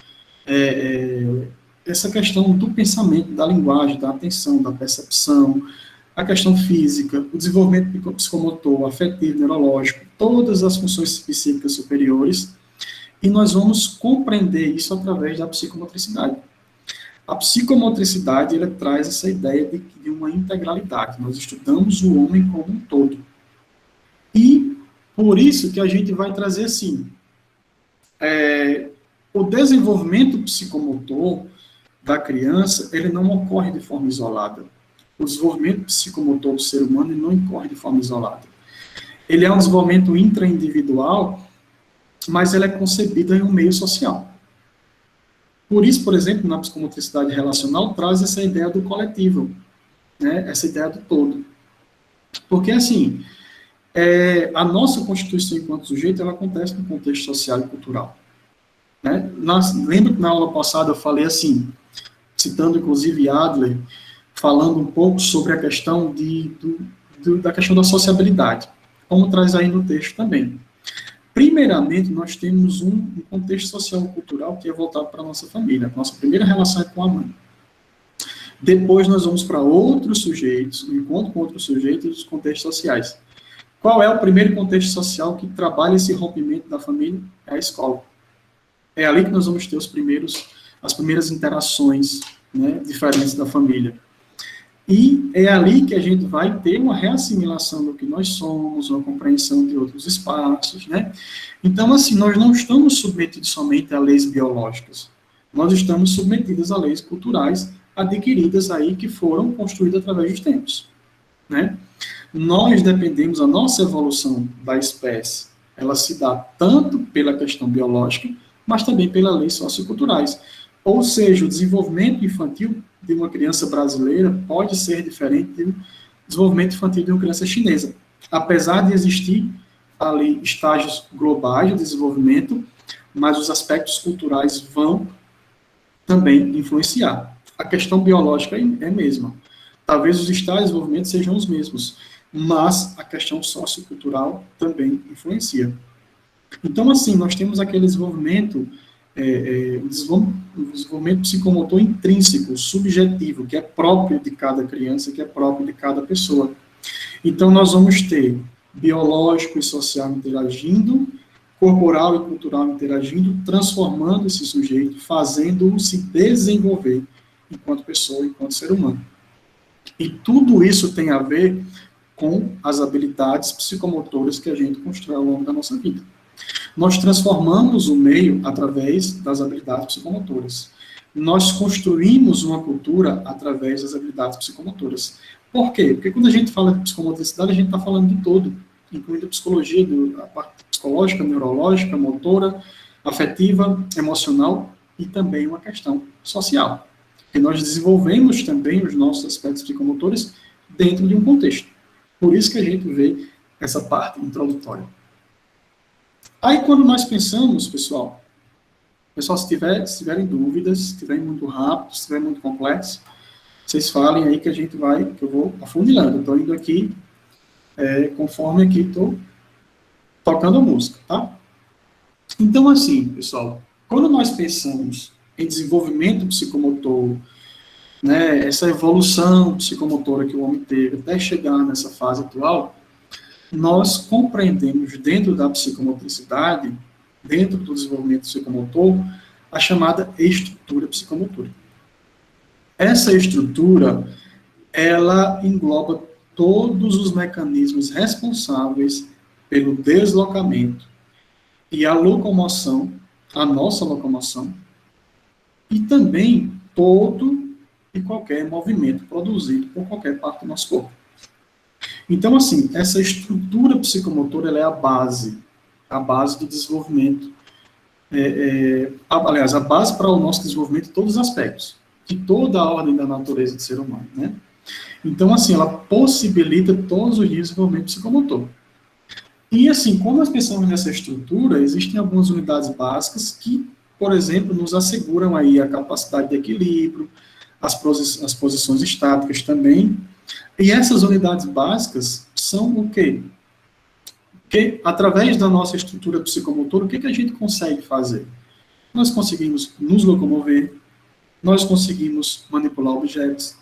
essa questão do pensamento, da linguagem, da atenção, da percepção, a questão física, o desenvolvimento psicomotor, afetivo, neurológico, todas as funções psíquicas superiores, e nós vamos compreender isso através da psicomotricidade. A psicomotricidade, ela traz essa ideia de uma integralidade. Nós estudamos o homem como um todo. E por isso que a gente vai trazer assim, o desenvolvimento psicomotor da criança, ele não ocorre de forma isolada. O desenvolvimento psicomotor do ser humano não ocorre de forma isolada. Ele é um desenvolvimento intraindividual, mas ele é concebido em um meio social. Por isso, por exemplo, na psicomotricidade relacional, traz essa ideia do coletivo, né? Essa ideia do todo. Porque, assim, a nossa constituição enquanto sujeito, ela acontece no contexto social e cultural. Né? Lembra que na aula passada eu falei assim, citando inclusive Adler, falando um pouco sobre a questão da questão da sociabilidade, como traz aí no texto também. Primeiramente, nós temos um contexto social e cultural que é voltado para a nossa família. Nossa primeira relação é com a mãe. Depois nós vamos para outros sujeitos, o encontro com outros sujeitos dos contextos sociais. Qual é o primeiro contexto social que trabalha esse rompimento da família? É a escola. É ali que nós vamos ter as primeiras interações, né, diferentes da família. E é ali que a gente vai ter uma reassimilação do que nós somos, uma compreensão de outros espaços, né? Então, assim, nós não estamos submetidos somente a leis biológicas. Nós estamos submetidos a leis culturais adquiridas aí, que foram construídas através dos tempos, né? Nós dependemos, a nossa evolução da espécie, ela se dá tanto pela questão biológica, mas também pelas leis socioculturais. Ou seja, o desenvolvimento infantil de uma criança brasileira pode ser diferente do desenvolvimento infantil de uma criança chinesa. Apesar de existir ali estágios globais de desenvolvimento, mas os aspectos culturais vão também influenciar. A questão biológica é a mesma. Talvez os estágios de desenvolvimento sejam os mesmos, mas a questão sociocultural também influencia. Então, assim, nós temos aquele desenvolvimento, o desenvolvimento psicomotor intrínseco, subjetivo, que é próprio de cada criança, que é próprio de cada pessoa. Então, nós vamos ter biológico e social interagindo, corporal e cultural interagindo, transformando esse sujeito, fazendo-o se desenvolver enquanto pessoa, enquanto ser humano. E tudo isso tem a ver com as habilidades psicomotoras que a gente constrói ao longo da nossa vida. Nós transformamos o meio através das habilidades psicomotoras. Nós construímos uma cultura através das habilidades psicomotoras. Por quê? Porque quando a gente fala de psicomotricidade, a gente está falando de todo, incluindo a psicologia, a parte psicológica, neurológica, motora, afetiva, emocional e também uma questão social. Porque nós desenvolvemos também os nossos aspectos psicomotores dentro de um contexto. Por isso que a gente vê essa parte introdutória. Aí, quando nós pensamos, pessoal, se tiverem dúvidas, se estiverem muito rápido, se estiver muito complexo, vocês falem aí que que eu vou afunilando. Eu estou indo aqui, conforme aqui estou tocando a música, tá? Então, assim, pessoal, quando nós pensamos em desenvolvimento psicomotor, né, essa evolução psicomotora que o homem teve até chegar nessa fase atual, nós compreendemos dentro da psicomotricidade, dentro do desenvolvimento psicomotor, a chamada estrutura psicomotora. Essa estrutura, ela engloba todos os mecanismos responsáveis pelo deslocamento e a locomoção, a nossa locomoção, e também todo e qualquer movimento produzido por qualquer parte do nosso corpo. Então, assim, essa estrutura psicomotora, ela é a base do desenvolvimento, aliás, a base para o nosso desenvolvimento em todos os aspectos, de toda a ordem da natureza do ser humano, né? Então, assim, ela possibilita todos os dias o desenvolvimento psicomotor. E, assim, quando nós pensamos nessa estrutura, existem algumas unidades básicas que, por exemplo, nos asseguram aí a capacidade de equilíbrio, as posições estáticas também. E essas unidades básicas são o quê? Que, através da nossa estrutura psicomotora, o que a gente consegue fazer? Nós conseguimos nos locomover, nós conseguimos manipular objetos,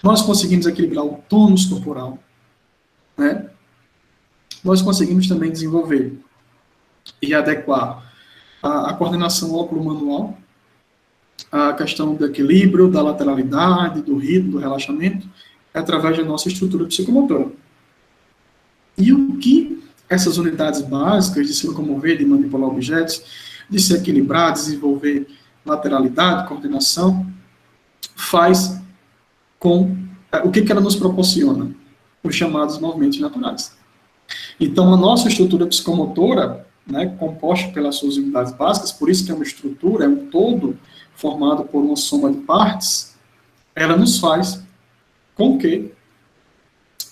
nós conseguimos equilibrar o tônus corporal, né? Nós conseguimos também desenvolver e adequar a coordenação óculo-manual, a questão do equilíbrio, da lateralidade, do ritmo, do relaxamento, através da nossa estrutura psicomotora. E o que essas unidades básicas de se locomover, de manipular objetos, de se equilibrar, desenvolver lateralidade, coordenação, faz com... O que ela nos proporciona? Os chamados movimentos naturais. Então, a nossa estrutura psicomotora, né, composta pelas suas unidades básicas, por isso que é uma estrutura, é um todo formado por uma soma de partes, ela nos faz com que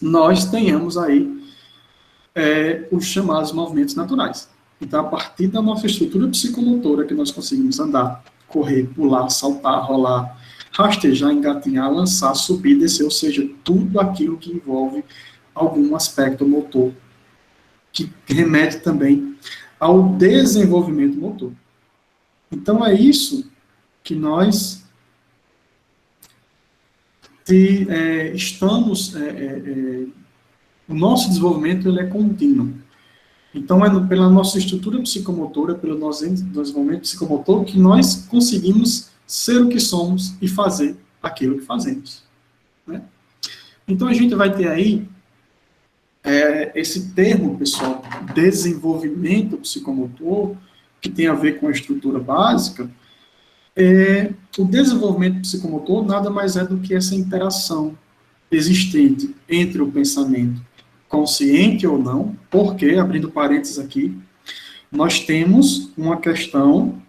nós tenhamos aí os chamados movimentos naturais. Então, a partir da nossa estrutura psicomotora, que nós conseguimos andar, correr, pular, saltar, rolar, rastejar, engatinhar, lançar, subir, descer, ou seja, tudo aquilo que envolve algum aspecto motor, que remete também ao desenvolvimento motor. Então, é isso que nós estamos... o nosso desenvolvimento ele é contínuo. Então, é pela nossa estrutura psicomotora, pelo nosso desenvolvimento psicomotor, que nós conseguimos ser o que somos e fazer aquilo que fazemos, né? Então, a gente vai ter aí esse termo, pessoal, desenvolvimento psicomotor, que tem a ver com a estrutura básica. O desenvolvimento psicomotor nada mais é do que essa interação existente entre o pensamento consciente ou não, porque, abrindo parênteses aqui, nós temos uma questão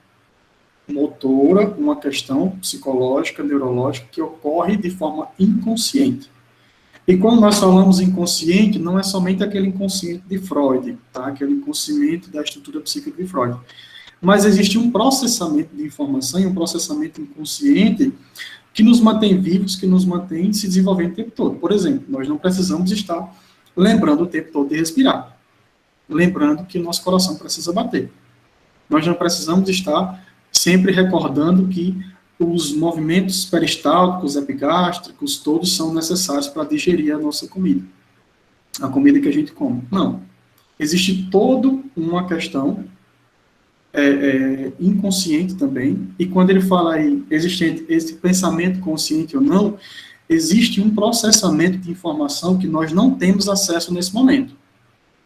motora, uma questão psicológica, neurológica, que ocorre de forma inconsciente. E quando nós falamos inconsciente, não é somente aquele inconsciente de Freud, tá? Aquele inconsciente da estrutura psíquica de Freud. Mas existe um processamento de informação e um processamento inconsciente que nos mantém vivos, que nos mantém se desenvolvendo o tempo todo. Por exemplo, nós não precisamos estar lembrando o tempo todo de respirar, lembrando que o nosso coração precisa bater. Nós não precisamos estar sempre recordando que os movimentos peristálticos, epigástricos, todos são necessários para digerir a nossa comida, a comida que a gente come. Não. Existe toda uma questão inconsciente também, e quando ele fala aí, existente esse pensamento consciente ou não, existe um processamento de informação que nós não temos acesso nesse momento,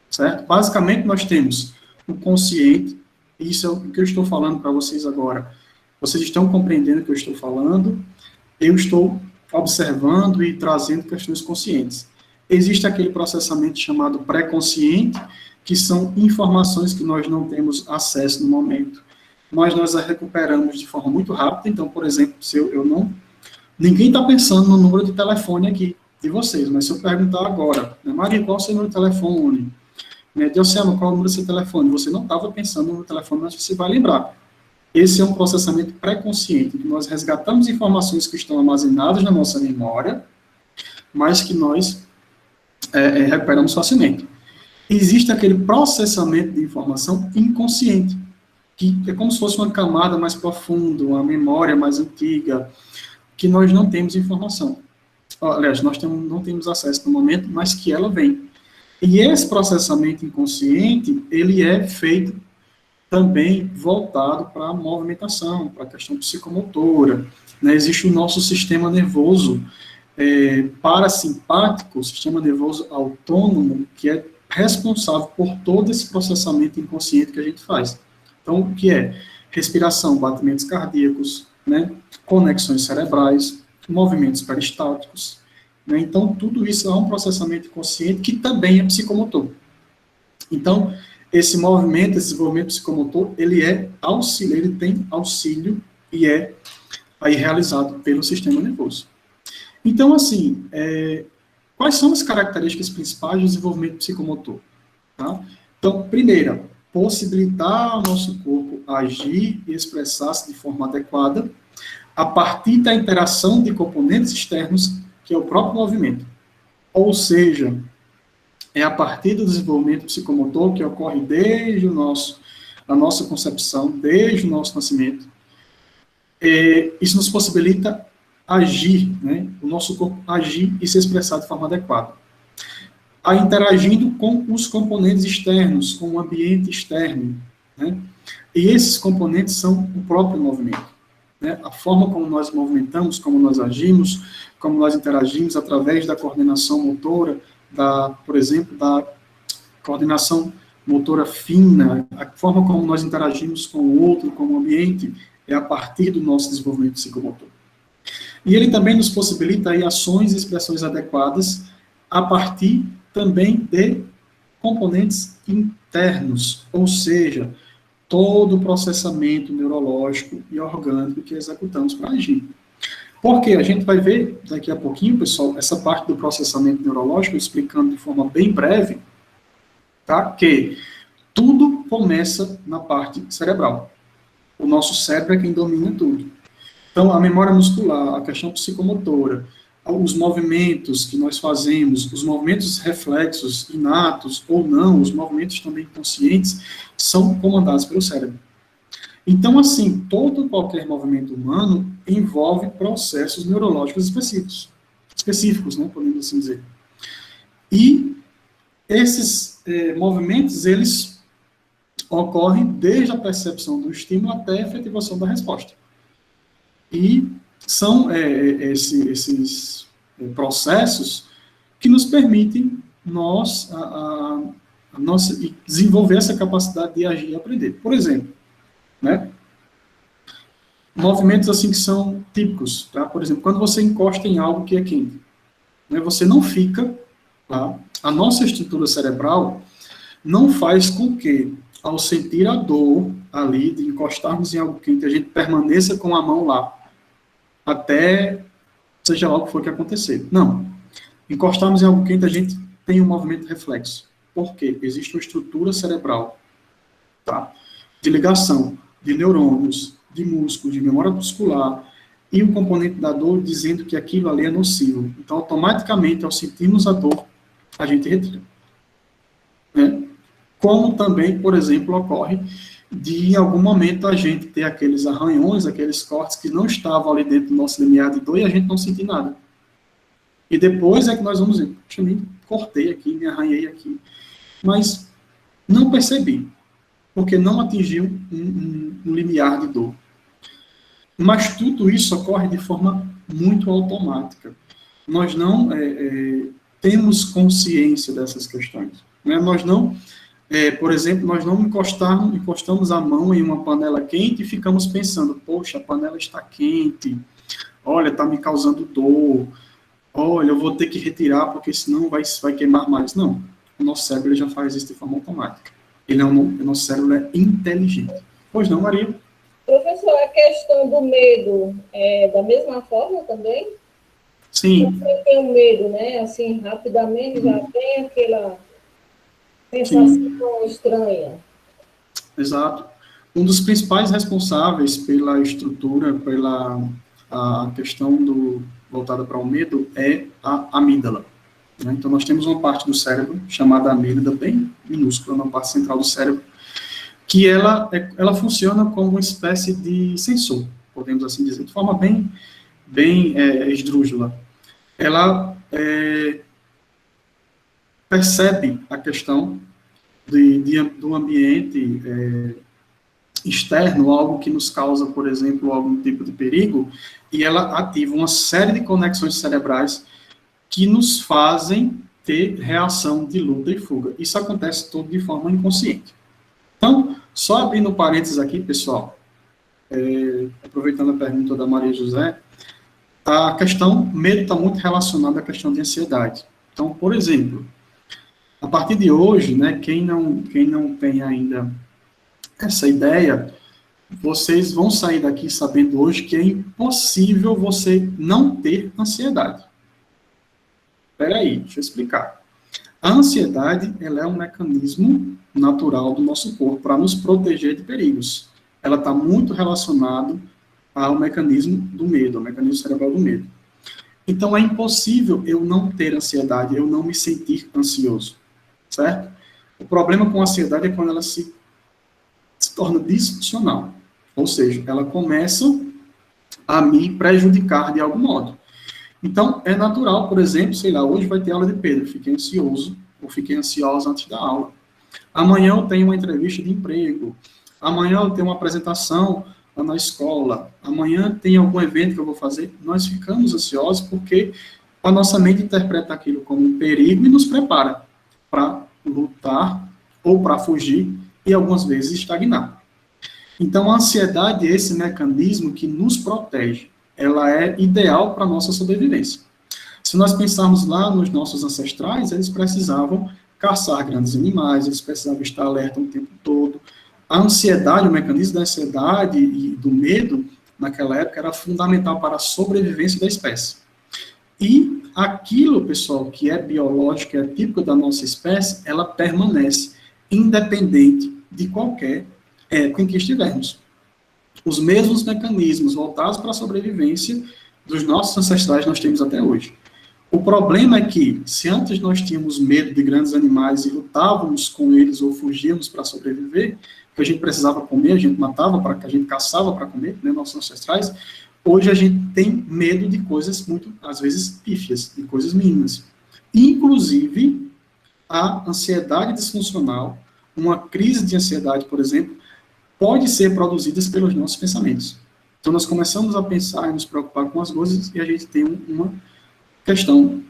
certo? Basicamente, nós temos o consciente, e isso é o que eu estou falando para vocês agora. Vocês estão compreendendo o que eu estou falando, eu estou observando e trazendo questões conscientes. Existe aquele processamento chamado pré-consciente, que são informações que nós não temos acesso no momento, mas nós a recuperamos de forma muito rápida. Então, por exemplo, se eu não Ninguém está pensando no número de telefone aqui de vocês, mas se eu perguntar agora, né, Maria, qual é o seu número de telefone? Né, Diocema, qual é o número do seu telefone? Você não estava pensando no telefone, mas você vai lembrar. Esse é um processamento pré-consciente, que nós resgatamos informações que estão armazenadas na nossa memória, mas que nós recuperamos facilmente. Existe aquele processamento de informação inconsciente, que é como se fosse uma camada mais profunda, uma memória mais antiga, que nós não temos informação. Aliás, nós não temos acesso no momento, mas que ela vem. E esse processamento inconsciente, ele é feito também voltado para a movimentação, para a questão psicomotora. Né? Existe o nosso sistema nervoso parasimpático, o sistema nervoso autônomo, que é responsável por todo esse processamento inconsciente que a gente faz. Então, o que é? Respiração, batimentos cardíacos, né? Conexões cerebrais, movimentos peristálticos. Né? Então, tudo isso é um processamento inconsciente que também é psicomotor. Então, esse movimento, esse desenvolvimento psicomotor, ele tem auxílio e é aí realizado pelo sistema nervoso. Então, assim, quais são as características principais do desenvolvimento psicomotor? Tá? Então, primeira, possibilitar ao nosso corpo agir e expressar-se de forma adequada a partir da interação de componentes externos, que é o próprio movimento. Ou seja, é a partir do desenvolvimento psicomotor que ocorre desde a nossa concepção, desde o nosso nascimento. Isso nos possibilita agir, né? O nosso corpo agir e se expressar de forma adequada. Interagindo com os componentes externos, com o ambiente externo, né? E esses componentes são o próprio movimento. Né? A forma como nós movimentamos, como nós agimos, como nós interagimos através da coordenação motora, por exemplo, da coordenação motora fina, a forma como nós interagimos com o outro, com o ambiente, é a partir do nosso desenvolvimento psicomotor. E ele também nos possibilita aí ações e expressões adequadas a partir também de componentes internos, ou seja, todo o processamento neurológico e orgânico que executamos para agir. Porque a gente vai ver daqui a pouquinho, pessoal, essa parte do processamento neurológico, explicando de forma bem breve, tá? Que tudo começa na parte cerebral. O nosso cérebro é quem domina tudo. Então, a memória muscular, a questão psicomotora, os movimentos que nós fazemos, os movimentos reflexos, inatos ou não, os movimentos também conscientes, são comandados pelo cérebro. Então, assim, qualquer movimento humano envolve processos neurológicos específicos, né, podemos assim dizer. E esses movimentos, eles ocorrem desde a percepção do estímulo até a efetivação da resposta. E são esses processos que nos permitem desenvolver essa capacidade de agir e aprender. Por exemplo, né, movimentos assim que são típicos, tá? Por exemplo, quando você encosta em algo que é quente, né, você não fica, tá? A nossa estrutura cerebral não faz com que, ao sentir a dor ali de encostarmos em algo quente, a gente permaneça com a mão lá, até seja lá o que for que acontecer. Não. Encostarmos em algo quente, a gente tem um movimento reflexo. Por quê? Existe uma estrutura cerebral, tá? De ligação de neurônios, de músculos, de memória muscular, e o componente da dor dizendo que aquilo ali é nocivo. Então, automaticamente, ao sentirmos a dor, a gente retira. Né? Como também, por exemplo, ocorre de, em algum momento, a gente ter aqueles arranhões, aqueles cortes que não estavam ali dentro do nosso limiar de dor e a gente não sentir nada. E depois é que nós vamos dizer, puxa, me cortei aqui, me arranhei aqui. Mas não percebi, porque não atingiu um limiar de dor. Mas tudo isso ocorre de forma muito automática. Nós não temos consciência dessas questões. Né? Nós não... por exemplo, nós não encostamos a mão em uma panela quente e ficamos pensando, poxa, a panela está quente, olha, está me causando dor, olha, eu vou ter que retirar porque senão vai queimar mais. Não, o nosso cérebro já faz isso de forma automática. O nosso cérebro é inteligente. Pois não, Maria? Professor, a questão do medo é da mesma forma também? Sim. Você tem um medo, né? Assim, rapidamente já tem aquela sensação Sim. estranha. Exato. Um dos principais responsáveis pela estrutura, pela a questão voltada para o medo é a amígdala. Né? Então, nós temos uma parte do cérebro chamada amígdala, bem minúscula, na parte central do cérebro, que ela funciona como uma espécie de sensor, podemos assim dizer, de forma bem esdrúxula. Ela percebe a questão do ambiente externo, algo que nos causa, por exemplo, algum tipo de perigo, e ela ativa uma série de conexões cerebrais que nos fazem ter reação de luta e fuga. Isso acontece tudo de forma inconsciente. Então, só abrindo parênteses aqui, pessoal, aproveitando a pergunta da Maria José, a questão medo está muito relacionada à questão de ansiedade. Então, por exemplo, a partir de hoje, né, quem não tem ainda essa ideia, vocês vão sair daqui sabendo hoje que é impossível você não ter ansiedade. Espera aí, deixa eu explicar. A ansiedade, ela é um mecanismo natural do nosso corpo para nos proteger de perigos. Ela está muito relacionada ao mecanismo do medo, ao mecanismo cerebral do medo. Então, é impossível eu não ter ansiedade, eu não me sentir ansioso, certo? O problema com a ansiedade é quando ela se torna disfuncional, ou seja, ela começa a me prejudicar de algum modo. Então, é natural, por exemplo, sei lá, hoje vai ter aula de Pedro, fiquei ansioso, ou fiquei ansiosa antes da aula. Amanhã eu tenho uma entrevista de emprego, amanhã eu tenho uma apresentação na escola, amanhã tem algum evento que eu vou fazer. Nós ficamos ansiosos porque a nossa mente interpreta aquilo como um perigo e nos prepara para lutar ou para fugir e algumas vezes estagnar. Então, a ansiedade é esse mecanismo que nos protege. Ela é ideal para a nossa sobrevivência. Se nós pensarmos lá nos nossos ancestrais, eles precisavam caçar grandes animais, eles precisavam estar alerta o tempo todo. A ansiedade, o mecanismo da ansiedade e do medo, naquela época, era fundamental para a sobrevivência da espécie. E aquilo, pessoal, que é biológico, é típico da nossa espécie, ela permanece independente de qualquer época em que estivermos. Os mesmos mecanismos voltados para a sobrevivência dos nossos ancestrais nós temos até hoje. O problema é que, se antes nós tínhamos medo de grandes animais e lutávamos com eles ou fugíamos para sobreviver, porque a gente precisava comer, a gente matava, a gente caçava para comer, né, nossos ancestrais, hoje a gente tem medo de coisas muito, às vezes, pífias, de coisas mínimas. Inclusive, a ansiedade disfuncional, uma crise de ansiedade, por exemplo, pode ser produzida pelos nossos pensamentos. Então, nós começamos a pensar e nos preocupar com as coisas e a gente tem uma questão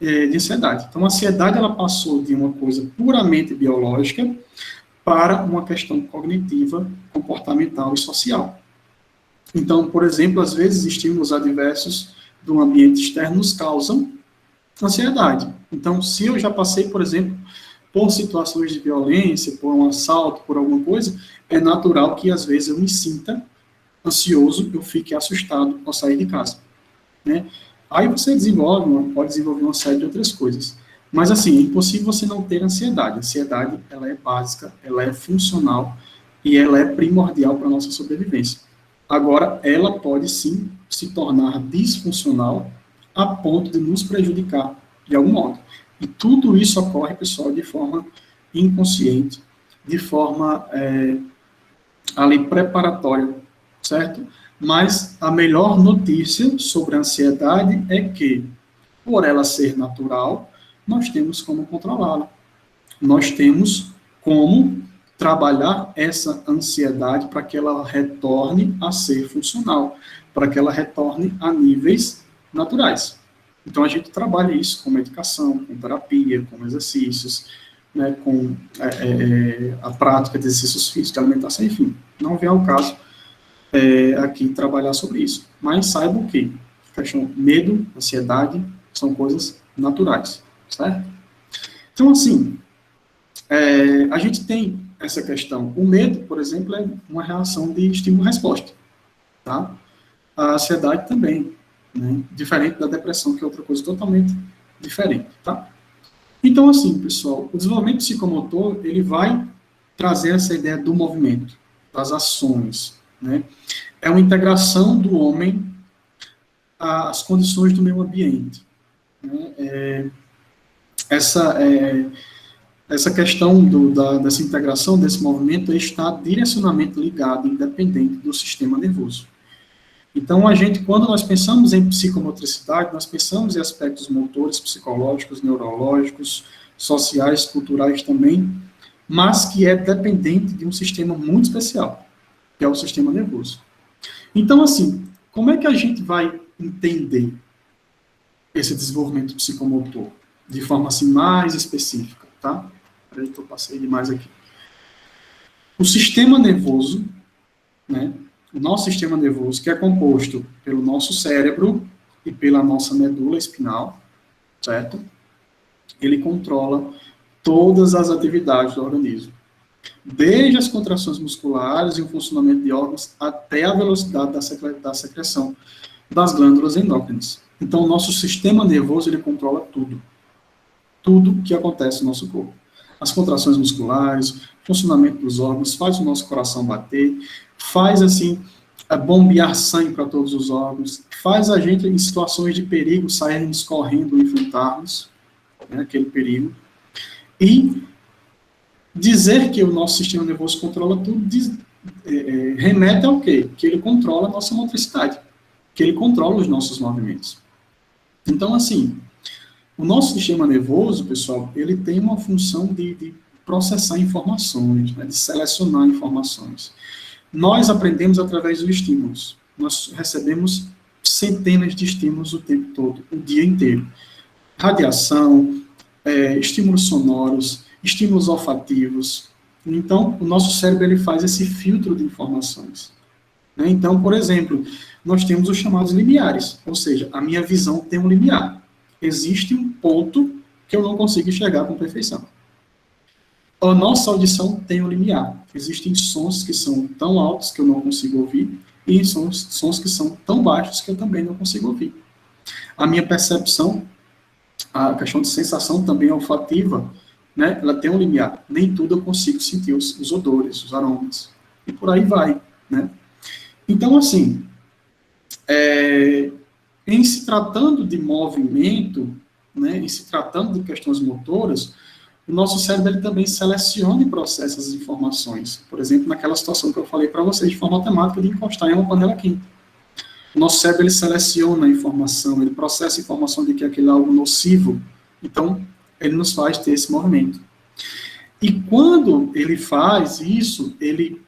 de ansiedade. Então, a ansiedade ela passou de uma coisa puramente biológica para uma questão cognitiva, comportamental e social. Então, por exemplo, às vezes estímulos adversos do ambiente externo nos causam ansiedade. Então, se eu já passei, por exemplo, por situações de violência, por um assalto, por alguma coisa, é natural que às vezes eu me sinta ansioso, eu fique assustado ao sair de casa, né? Aí você pode desenvolver uma série de outras coisas. Mas, assim, é impossível você não ter ansiedade. A ansiedade, ela é básica, ela é funcional e ela é primordial para a nossa sobrevivência. Agora, ela pode, sim, se tornar disfuncional a ponto de nos prejudicar de algum modo. E tudo isso ocorre, pessoal, de forma inconsciente, de forma ali preparatória, certo? Mas a melhor notícia sobre a ansiedade é que, por ela ser natural, nós temos como controlá-la. Nós temos como trabalhar essa ansiedade para que ela retorne a ser funcional, para que ela retorne a níveis naturais. Então, a gente trabalha isso com medicação, com terapia, com exercícios, né, com a prática de exercícios físicos, alimentação, enfim. Não vem ao caso aqui trabalhar sobre isso. Mas saibam que questão medo, ansiedade, são coisas naturais, certo? Então, assim, a gente tem essa questão. O medo, por exemplo, é uma reação de estímulo-resposta, tá? A ansiedade também, né? Diferente da depressão, que é outra coisa totalmente diferente, tá? Então, assim, pessoal, o desenvolvimento psicomotor, ele vai trazer essa ideia do movimento, das ações, né? É uma integração do homem às condições do meio ambiente, né? Essa questão dessa integração, desse movimento, está direcionamento ligado, independente do sistema nervoso. Então, quando nós pensamos em psicomotricidade, nós pensamos em aspectos motores, psicológicos, neurológicos, sociais, culturais também, mas que é dependente de um sistema muito especial, que é o sistema nervoso. Então, assim, como é que a gente vai entender esse desenvolvimento psicomotor de forma assim mais específica, tá? Peraí que eu passei demais aqui. O sistema nervoso, né? O nosso sistema nervoso, que é composto pelo nosso cérebro e pela nossa medula espinal, certo? Ele controla todas as atividades do organismo. Desde as contrações musculares e o funcionamento de órgãos até a velocidade da secreção das glândulas endócrinas. Então, o nosso sistema nervoso, ele controla tudo. Tudo que acontece no nosso corpo. As contrações musculares, funcionamento dos órgãos, faz o nosso coração bater, faz, assim, bombear sangue para todos os órgãos, faz a gente, em situações de perigo, sairmos correndo e enfrentarmos, né, aquele perigo. E dizer que o nosso sistema nervoso controla tudo remete ao quê? Que ele controla a nossa motricidade, que ele controla os nossos movimentos. Então, assim, o nosso sistema nervoso, pessoal, ele tem uma função de processar informações, né, de selecionar informações. Nós aprendemos através dos estímulos. Nós recebemos centenas de estímulos o tempo todo, o dia inteiro. Radiação, estímulos sonoros, estímulos olfativos. Então, o nosso cérebro ele faz esse filtro de informações. Né? Então, por exemplo, nós temos os chamados limiares, ou seja, a minha visão tem um limiar. Existe um ponto que eu não consigo enxergar com perfeição. A nossa audição tem um limiar. Existem sons que são tão altos que eu não consigo ouvir e sons que são tão baixos que eu também não consigo ouvir. A minha percepção, a questão de sensação também olfativa, né, ela tem um limiar. Nem tudo eu consigo sentir os odores, os aromas. E por aí vai. Né? Então, assim, em se tratando de movimento, né, em se tratando de questões motoras, o nosso cérebro ele também seleciona e processa as informações. Por exemplo, naquela situação que eu falei para vocês, de forma automática, de encostar em uma panela quente. O nosso cérebro ele seleciona a informação, ele processa a informação de que aquilo é algo nocivo. Então, ele nos faz ter esse movimento. E quando ele faz isso, ele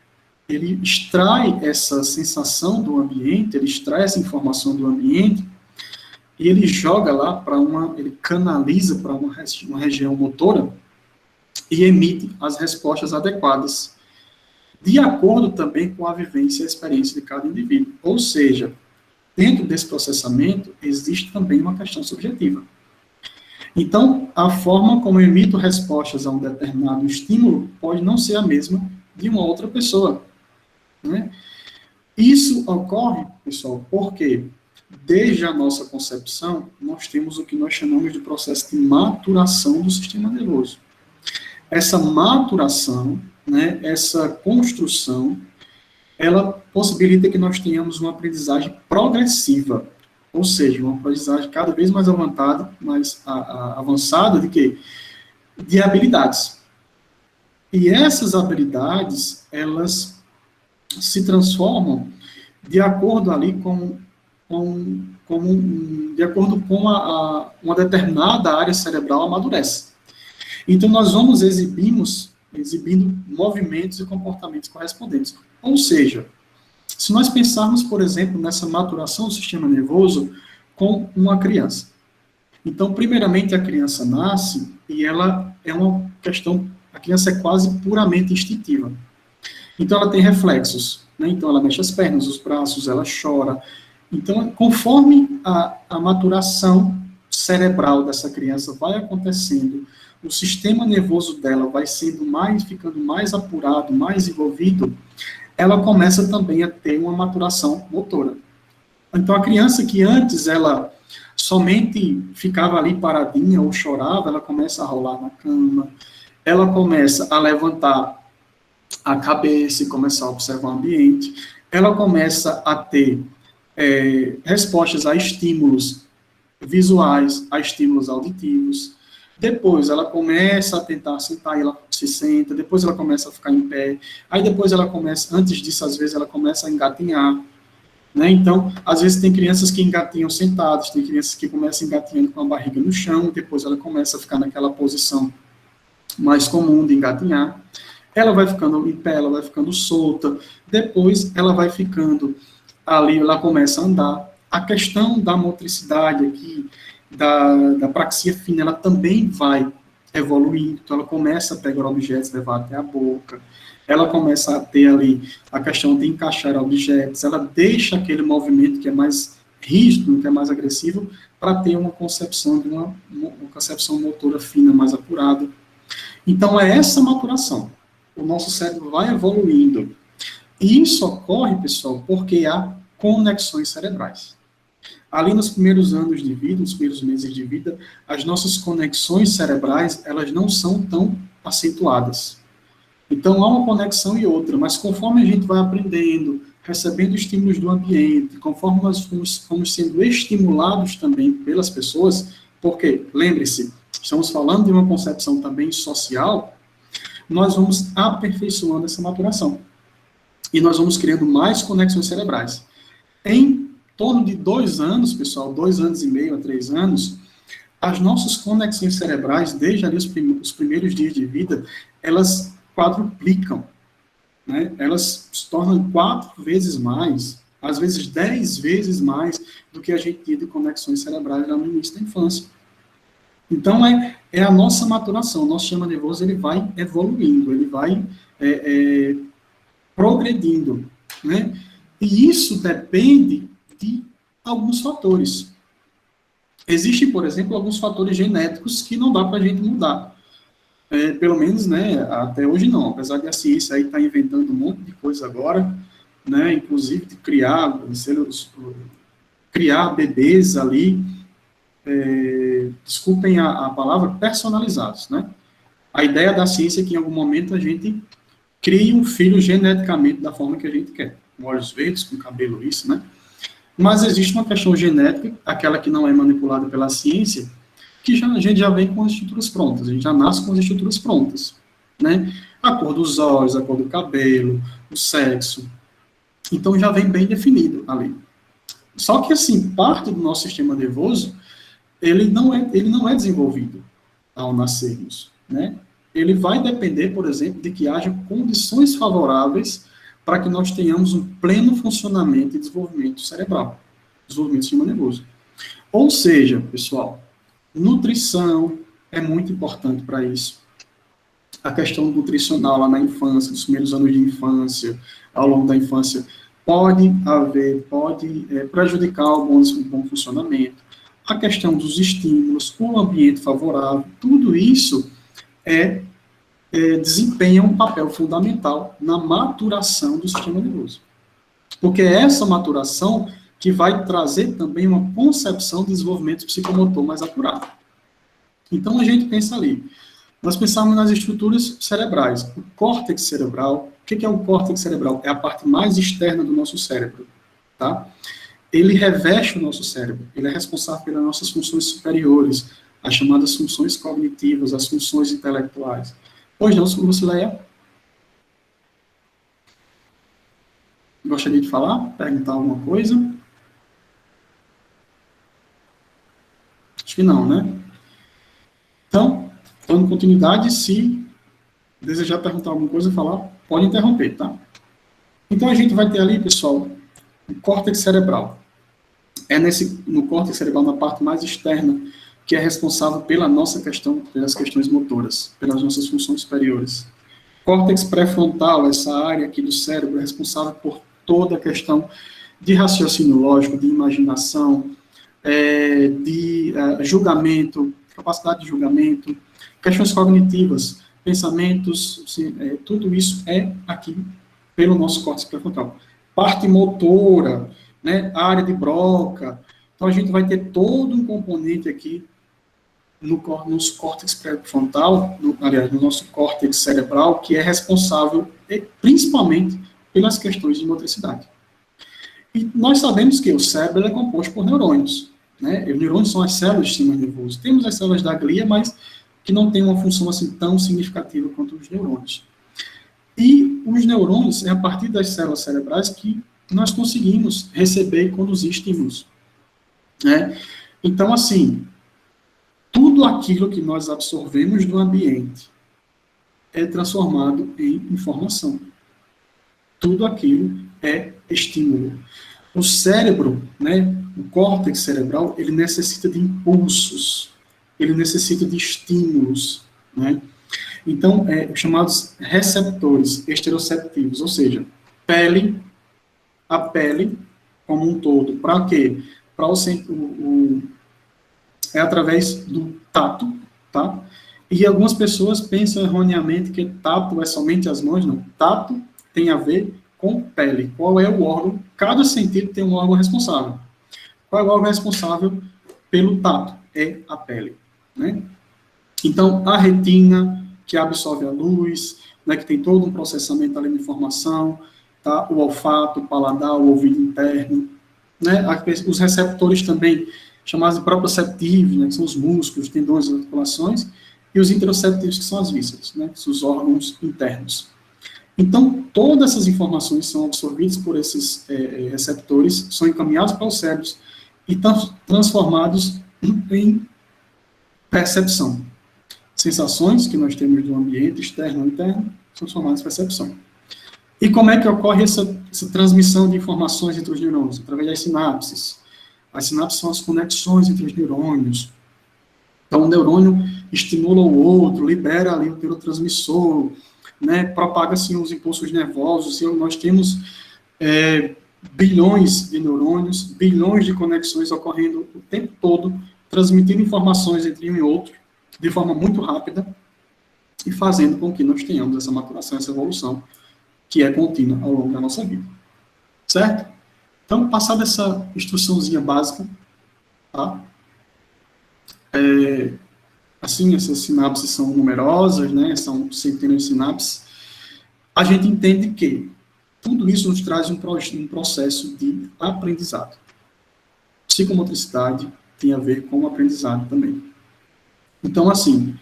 extrai essa sensação do ambiente, ele extrai essa informação do ambiente, e ele joga lá ele canaliza para uma região motora e emite as respostas adequadas, de acordo também com a vivência e a experiência de cada indivíduo. Ou seja, dentro desse processamento, existe também uma questão subjetiva. Então, a forma como eu emito respostas a um determinado estímulo pode não ser a mesma de uma outra pessoa. Né? Isso ocorre, pessoal, porque desde a nossa concepção, nós temos o que nós chamamos de processo de maturação do sistema nervoso. Essa maturação, né, essa construção, ela possibilita que nós tenhamos uma aprendizagem progressiva, ou seja, uma aprendizagem cada vez mais avançada de quê? De habilidades. E essas habilidades, elas se transformam de acordo ali de acordo com uma determinada área cerebral amadurece. Então, nós vamos exibindo movimentos e comportamentos correspondentes. Ou seja, se nós pensarmos, por exemplo, nessa maturação do sistema nervoso com uma criança. Então, primeiramente, a criança nasce e ela é uma questão, a criança é quase puramente instintiva. Então, ela tem reflexos, né? Então, ela mexe as pernas, os braços, ela chora. Então, conforme a maturação cerebral dessa criança vai acontecendo, o sistema nervoso dela vai ficando mais apurado, mais envolvido, ela começa também a ter uma maturação motora. Então, a criança que antes ela somente ficava ali paradinha ou chorava, ela começa a rolar na cama, ela começa a levantar a cabeça e começar a observar o ambiente, ela começa a ter respostas a estímulos visuais, a estímulos auditivos. Depois ela começa a tentar sentar e ela se senta, depois ela começa a ficar em pé, aí depois ela começa, antes disso, às vezes ela começa a engatinhar, né? Então, às vezes tem crianças que engatinham sentadas, tem crianças que começam engatinhando com a barriga no chão, depois ela começa a ficar naquela posição mais comum de engatinhar. Ela vai ficando em pé, ela vai ficando solta, depois ela vai ficando ali, ela começa a andar. A questão da motricidade aqui, da praxia fina, ela também vai evoluindo, então ela começa a pegar objetos, levar até a boca, ela começa a ter ali a questão de encaixar objetos, ela deixa aquele movimento que é mais rígido, que é mais agressivo, para ter uma concepção de uma concepção motora fina, mais apurada. Então, é essa maturação. O nosso cérebro vai evoluindo. E isso ocorre, pessoal, porque há conexões cerebrais. Ali nos primeiros anos de vida, nos primeiros meses de vida, as nossas conexões cerebrais, elas não são tão acentuadas. Então, há uma conexão e outra, mas conforme a gente vai aprendendo, recebendo estímulos do ambiente, conforme nós fomos sendo estimulados também pelas pessoas, porque, lembre-se, estamos falando de uma concepção também social, nós vamos aperfeiçoando essa maturação. E nós vamos criando mais conexões cerebrais. Em torno de 2 anos, pessoal, 2 anos e meio a 3 anos, as nossas conexões cerebrais, desde ali os primeiros dias de vida, elas quadruplicam, né? Elas se tornam 4 vezes mais, às vezes 10 vezes mais do que a gente tinha de conexões cerebrais lá no início da infância. Então, é a nossa maturação, o nosso sistema nervoso ele vai evoluindo, ele vai progredindo, né? E isso depende de alguns fatores. Existem, por exemplo, alguns fatores genéticos que não dá para a gente mudar. Pelo menos, né, até hoje não, apesar de a ciência aí estar inventando um monte de coisa agora, né, inclusive de criar bebês ali, desculpem a palavra, personalizados, né? A ideia da ciência é que em algum momento a gente crie um filho geneticamente da forma que a gente quer, com olhos verdes, com cabelo isso, né? Mas existe uma questão genética, aquela que não é manipulada pela ciência, que a gente já vem com as estruturas prontas, a gente já nasce com as estruturas prontas, né? A cor dos olhos, a cor do cabelo, o sexo. Então já vem bem definido ali. Só que, assim, parte do nosso sistema nervoso, ele não é desenvolvido ao nascermos, né? Ele vai depender, por exemplo, de que haja condições favoráveis para que nós tenhamos um pleno funcionamento e desenvolvimento cerebral, desenvolvimento do sistema nervoso. Ou seja, pessoal, nutrição é muito importante para isso. A questão nutricional lá na infância, nos primeiros anos de infância, ao longo da infância, pode prejudicar o bom funcionamento. A questão dos estímulos, o ambiente favorável, tudo isso desempenha um papel fundamental na maturação do sistema nervoso. Porque é essa maturação que vai trazer também uma concepção de desenvolvimento psicomotor mais apurado. Então, a gente pensa ali. Nós pensamos nas estruturas cerebrais. O córtex cerebral, o que é o córtex cerebral? É a parte mais externa do nosso cérebro, tá? Ele reveste o nosso cérebro, ele é responsável pelas nossas funções superiores, as chamadas funções cognitivas, as funções intelectuais. Pois não, Lucileia? Gostaria de falar? Perguntar alguma coisa? Acho que não, né? Então, dando continuidade, se desejar perguntar alguma coisa, falar, pode interromper, tá? Então, a gente vai ter ali, pessoal, o córtex cerebral. No córtex cerebral, na parte mais externa, que é responsável pela nossa questão, pelas questões motoras, pelas nossas funções superiores. Córtex pré-frontal, essa área aqui do cérebro, é responsável por toda a questão de raciocínio lógico, de imaginação, de julgamento, capacidade de julgamento, Questões cognitivas, pensamentos, tudo isso é aqui pelo nosso córtex pré-frontal. Parte motora, né, área de Broca. Então, a gente vai ter todo um componente aqui no nosso córtex pré-frontal, aliás, no nosso córtex cerebral, que é responsável principalmente pelas questões de motricidade. E nós sabemos que o cérebro é composto por neurônios, né? Os neurônios são as células do sistema nervoso. Temos as células da glia, mas que não tem uma função assim tão significativa quanto os neurônios. E os neurônios, é a partir das células cerebrais que nós conseguimos receber e conduzir estímulos, né? Então, assim, tudo aquilo que nós absorvemos do ambiente é transformado em informação. Tudo aquilo é estímulo. O cérebro, né, o córtex cerebral, ele necessita de impulsos, ele necessita de estímulos, né? Então, os chamados receptores esteroceptivos, ou seja, a pele como um todo. Para quê? Para é através do tato, tá? E algumas pessoas pensam erroneamente que tato é somente as mãos, não. Tato tem a ver com pele. Qual é o órgão? Cada sentido tem um órgão responsável. Qual é o órgão responsável pelo tato? É a pele, né? Então, a retina, que absorve a luz, né, que tem todo um processamento ali de informação, tá? O olfato, o paladar, o ouvido interno, né? Os receptores também, chamados de proprioceptivos, né, que são os músculos, tendões e articulações, e os interoceptivos, que são as vísceras, né, que são os órgãos internos. Então, todas essas informações são absorvidas por esses receptores, são encaminhados para os cérebros e transformados em percepção. Sensações que nós temos do ambiente externo e interno são transformadas em percepção. E como é que ocorre essa transmissão de informações entre os neurônios? Através das sinapses. As sinapses são as conexões entre os neurônios. Então, um neurônio estimula o outro, libera ali o neurotransmissor, né, propaga-se os impulsos nervosos. E nós temos bilhões de neurônios, bilhões de conexões ocorrendo o tempo todo, transmitindo informações entre um e outro, de forma muito rápida, e fazendo com que nós tenhamos essa maturação, essa evolução, que é contínua ao longo da nossa vida. Certo? Então, passada essa instruçãozinha básica, tá? Assim, essas sinapses são numerosas, né? São centenas de sinapses. A gente entende que tudo isso nos traz um processo de aprendizado. Psicomotricidade tem a ver com o aprendizado também. Então, assim,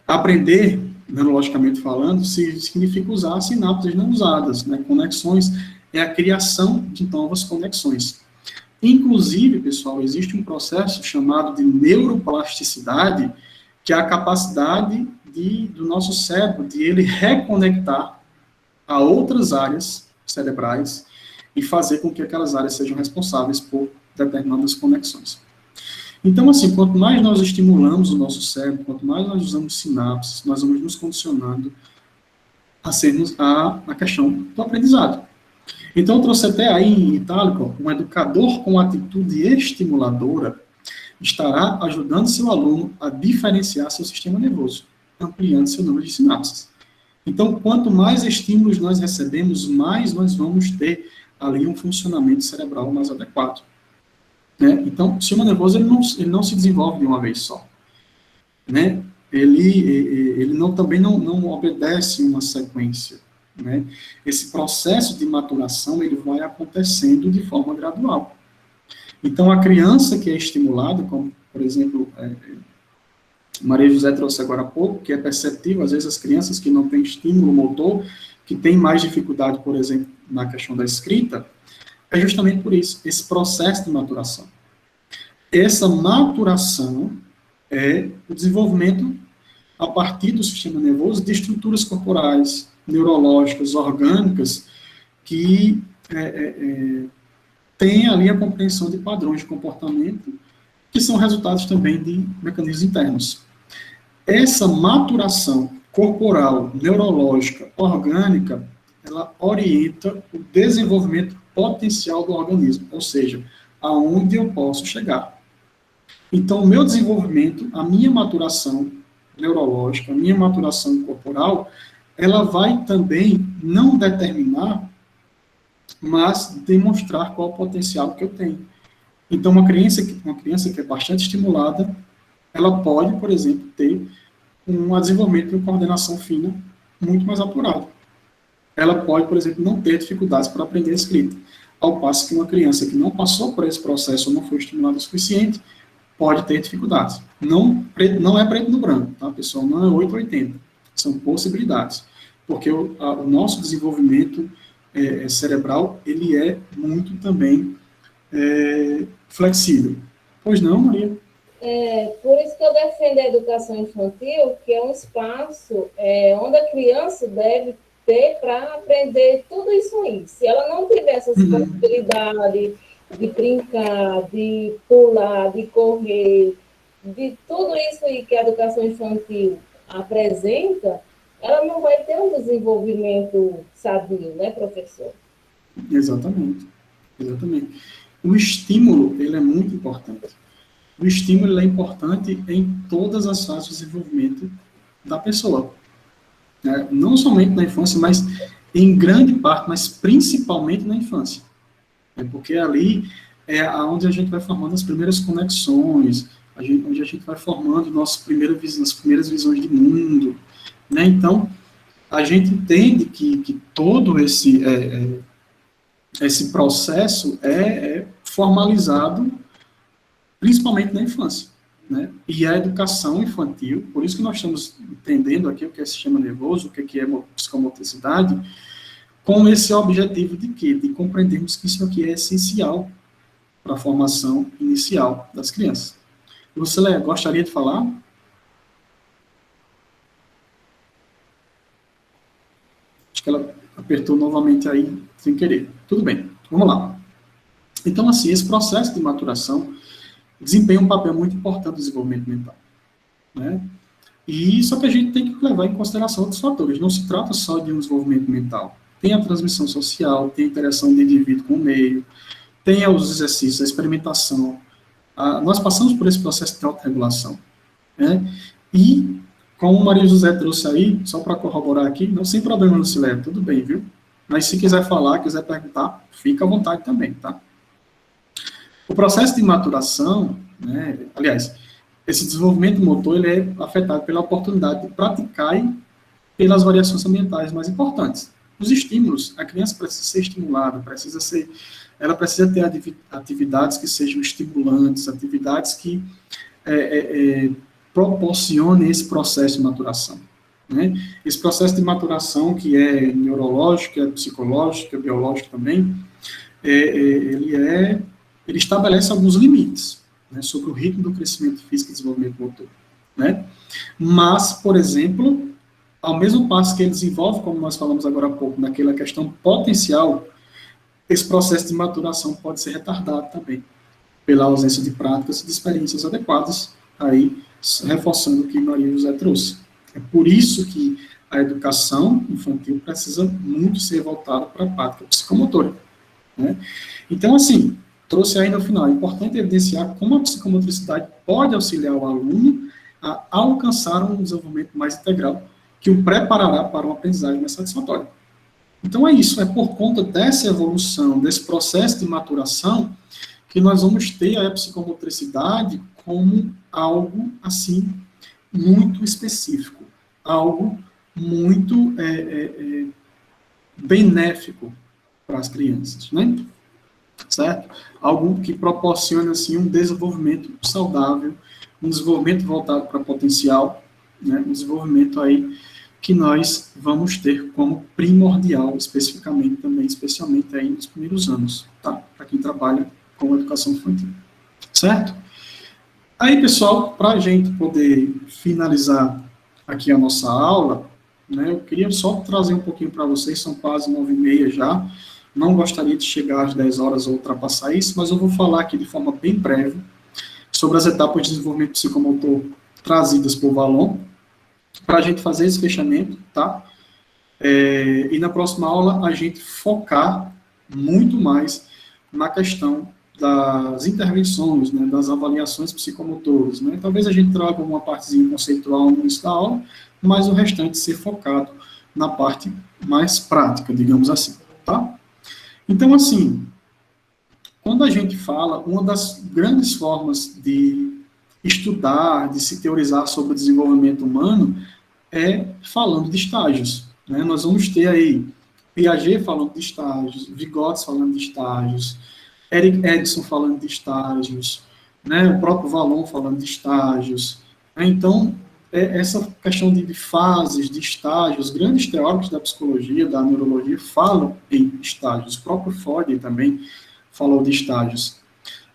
aprender, neurologicamente falando, significa usar sinapses não usadas, né? Conexões é a criação de novas conexões. Inclusive, pessoal, existe um processo chamado de neuroplasticidade, que é a capacidade do nosso cérebro de ele reconectar a outras áreas cerebrais e fazer com que aquelas áreas sejam responsáveis por determinadas conexões. Então, assim, quanto mais nós estimulamos o nosso cérebro, quanto mais nós usamos sinapses, nós vamos nos condicionando a sermos a questão do aprendizado. Então, eu trouxe até aí em itálico, um educador com atitude estimuladora estará ajudando seu aluno a diferenciar seu sistema nervoso, ampliando seu número de sinapses. Então, quanto mais estímulos nós recebemos, mais nós vamos ter ali um funcionamento cerebral mais adequado. Né? Então, o sistema nervoso ele não se desenvolve de uma vez só. Né? Ele também não obedece uma sequência. Né? Esse processo de maturação ele vai acontecendo de forma gradual. Então, a criança que é estimulada, como, por exemplo, Maria José trouxe agora há pouco, que é perceptível, às vezes as crianças que não têm estímulo motor, que têm mais dificuldade, por exemplo, na questão da escrita, é justamente por isso, esse processo de maturação. Essa maturação é o desenvolvimento, a partir do sistema nervoso, de estruturas corporais, neurológicas, orgânicas, que têm ali a compreensão de padrões de comportamento, que são resultados também de mecanismos internos. Essa maturação corporal, neurológica, orgânica, ela orienta o desenvolvimento potencial do organismo, ou seja, aonde eu posso chegar. Então, o meu desenvolvimento, a minha maturação, neurológica, a minha maturação corporal, ela vai também não determinar, mas demonstrar qual o potencial que eu tenho. Então, uma criança que é bastante estimulada, ela pode, por exemplo, ter um desenvolvimento de coordenação fina muito mais apurado. Ela pode, por exemplo, não ter dificuldades para aprender a escrita, ao passo que uma criança que não passou por esse processo ou não foi estimulada o suficiente, pode ter dificuldades. Não é preto no branco, tá, pessoal? Não é 880. São possibilidades. Porque o nosso desenvolvimento cerebral, ele é muito também flexível. Pois não, Maria? Por isso que eu defendo a educação infantil, que é um espaço onde a criança deve ter para aprender tudo isso aí. Se ela não tiver essas possibilidades de brincar, de pular, de correr, de tudo isso aí que a educação infantil apresenta, ela não vai ter um desenvolvimento sadio, né, professor? Exatamente. O estímulo, ele é muito importante. O estímulo é importante em todas as fases do desenvolvimento da pessoa. Né? Não somente na infância, mas em grande parte, mas principalmente na infância. Porque ali é onde a gente vai formando as primeiras conexões, onde a gente vai formando as primeiras visões de mundo. Né? Então, a gente entende que todo esse processo é formalizado principalmente na infância. Né? E a educação infantil, por isso que nós estamos entendendo aqui o que é sistema nervoso, o que é psicomotricidade, com esse objetivo de quê? De compreendermos que isso aqui é essencial para a formação inicial das crianças. Lucília, gostaria de falar? Acho que ela apertou novamente aí, sem querer. Tudo bem, vamos lá. Então, assim, esse processo de maturação desempenha um papel muito importante no desenvolvimento mental. Né? E só que a gente tem que levar em consideração outros fatores. Não se trata só de um desenvolvimento mental. Tem a transmissão social, tem a interação do indivíduo com o meio, tem os exercícios, a experimentação. Nós passamos por esse processo de autorregulação. Né? E, como o Maria José trouxe aí, só para corroborar aqui, não sem problema, Lucilé, tudo bem, viu? Mas se quiser falar, quiser perguntar, fica à vontade também, tá? O processo de maturação, né, aliás, esse desenvolvimento motor, ele é afetado pela oportunidade de praticar e pelas variações ambientais mais importantes. Os estímulos, a criança precisa ser estimulada, ela precisa ter atividades que sejam estimulantes, atividades que proporcionem esse processo de maturação. Né? Esse processo de maturação, que é neurológico, é psicológico, é biológico também, ele estabelece alguns limites, né, sobre o ritmo do crescimento físico e desenvolvimento motor. Né? Mas, por exemplo, ao mesmo passo que ele desenvolve, como nós falamos agora há pouco, naquela questão potencial, esse processo de maturação pode ser retardado também, pela ausência de práticas e de experiências adequadas, aí reforçando o que Maria José trouxe. É por isso que a educação infantil precisa muito ser voltada para a prática psicomotora. Né? Então, assim, trouxe aí no final, é importante evidenciar como a psicomotricidade pode auxiliar o aluno a alcançar um desenvolvimento mais integral, que o preparará para uma aprendizagem mais satisfatória. Então é isso, é por conta dessa evolução, desse processo de maturação, que nós vamos ter a psicomotricidade como algo, assim, muito específico, algo muito benéfico para as crianças, né? Certo? Algo que proporciona, assim, um desenvolvimento saudável, um desenvolvimento voltado para potencial, né? Um desenvolvimento aí que nós vamos ter como primordial, especificamente também, especialmente aí nos primeiros anos, tá? Para quem trabalha com educação infantil. Certo? Aí, pessoal, para a gente poder finalizar aqui a nossa aula, né, eu queria só trazer um pouquinho para vocês, são quase 9h30 já, não gostaria de chegar às 10 horas ou ultrapassar isso, mas eu vou falar aqui de forma bem breve sobre as etapas de desenvolvimento psicomotor trazidas por Vallon, para a gente fazer esse fechamento, tá? E na próxima aula a gente focar muito mais na questão das intervenções, né, das avaliações psicomotoras, né? Talvez a gente traga uma partezinha conceitual no início da aula, mas o restante ser focado na parte mais prática, digamos assim, tá? Então, assim, quando a gente fala, uma das grandes formas de estudar, de se teorizar sobre o desenvolvimento humano é falando de estágios, né? Nós vamos ter aí Piaget falando de estágios, Vygotsky falando de estágios, Erik Erikson falando de estágios, né? O próprio Vallon falando de estágios, né? Então, essa questão de fases, de estágios, grandes teóricos da psicologia, da neurologia, falam em estágios. O próprio Freud também falou de estágios.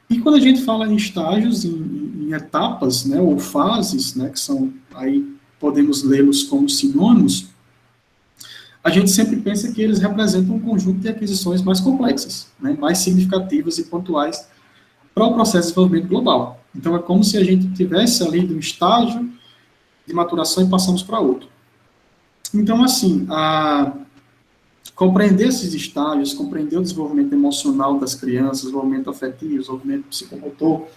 E quando a gente fala em estágios, em etapas, né, ou fases, né, que são, aí podemos lê-los como sinônimos, a gente sempre pensa que eles representam um conjunto de aquisições mais complexas, né, mais significativas e pontuais para o processo de desenvolvimento global. Então, é como se a gente tivesse ali de um estágio de maturação e passamos para outro. Então, assim, compreender esses estágios, compreender o desenvolvimento emocional das crianças, desenvolvimento afetivo, desenvolvimento psicomotor,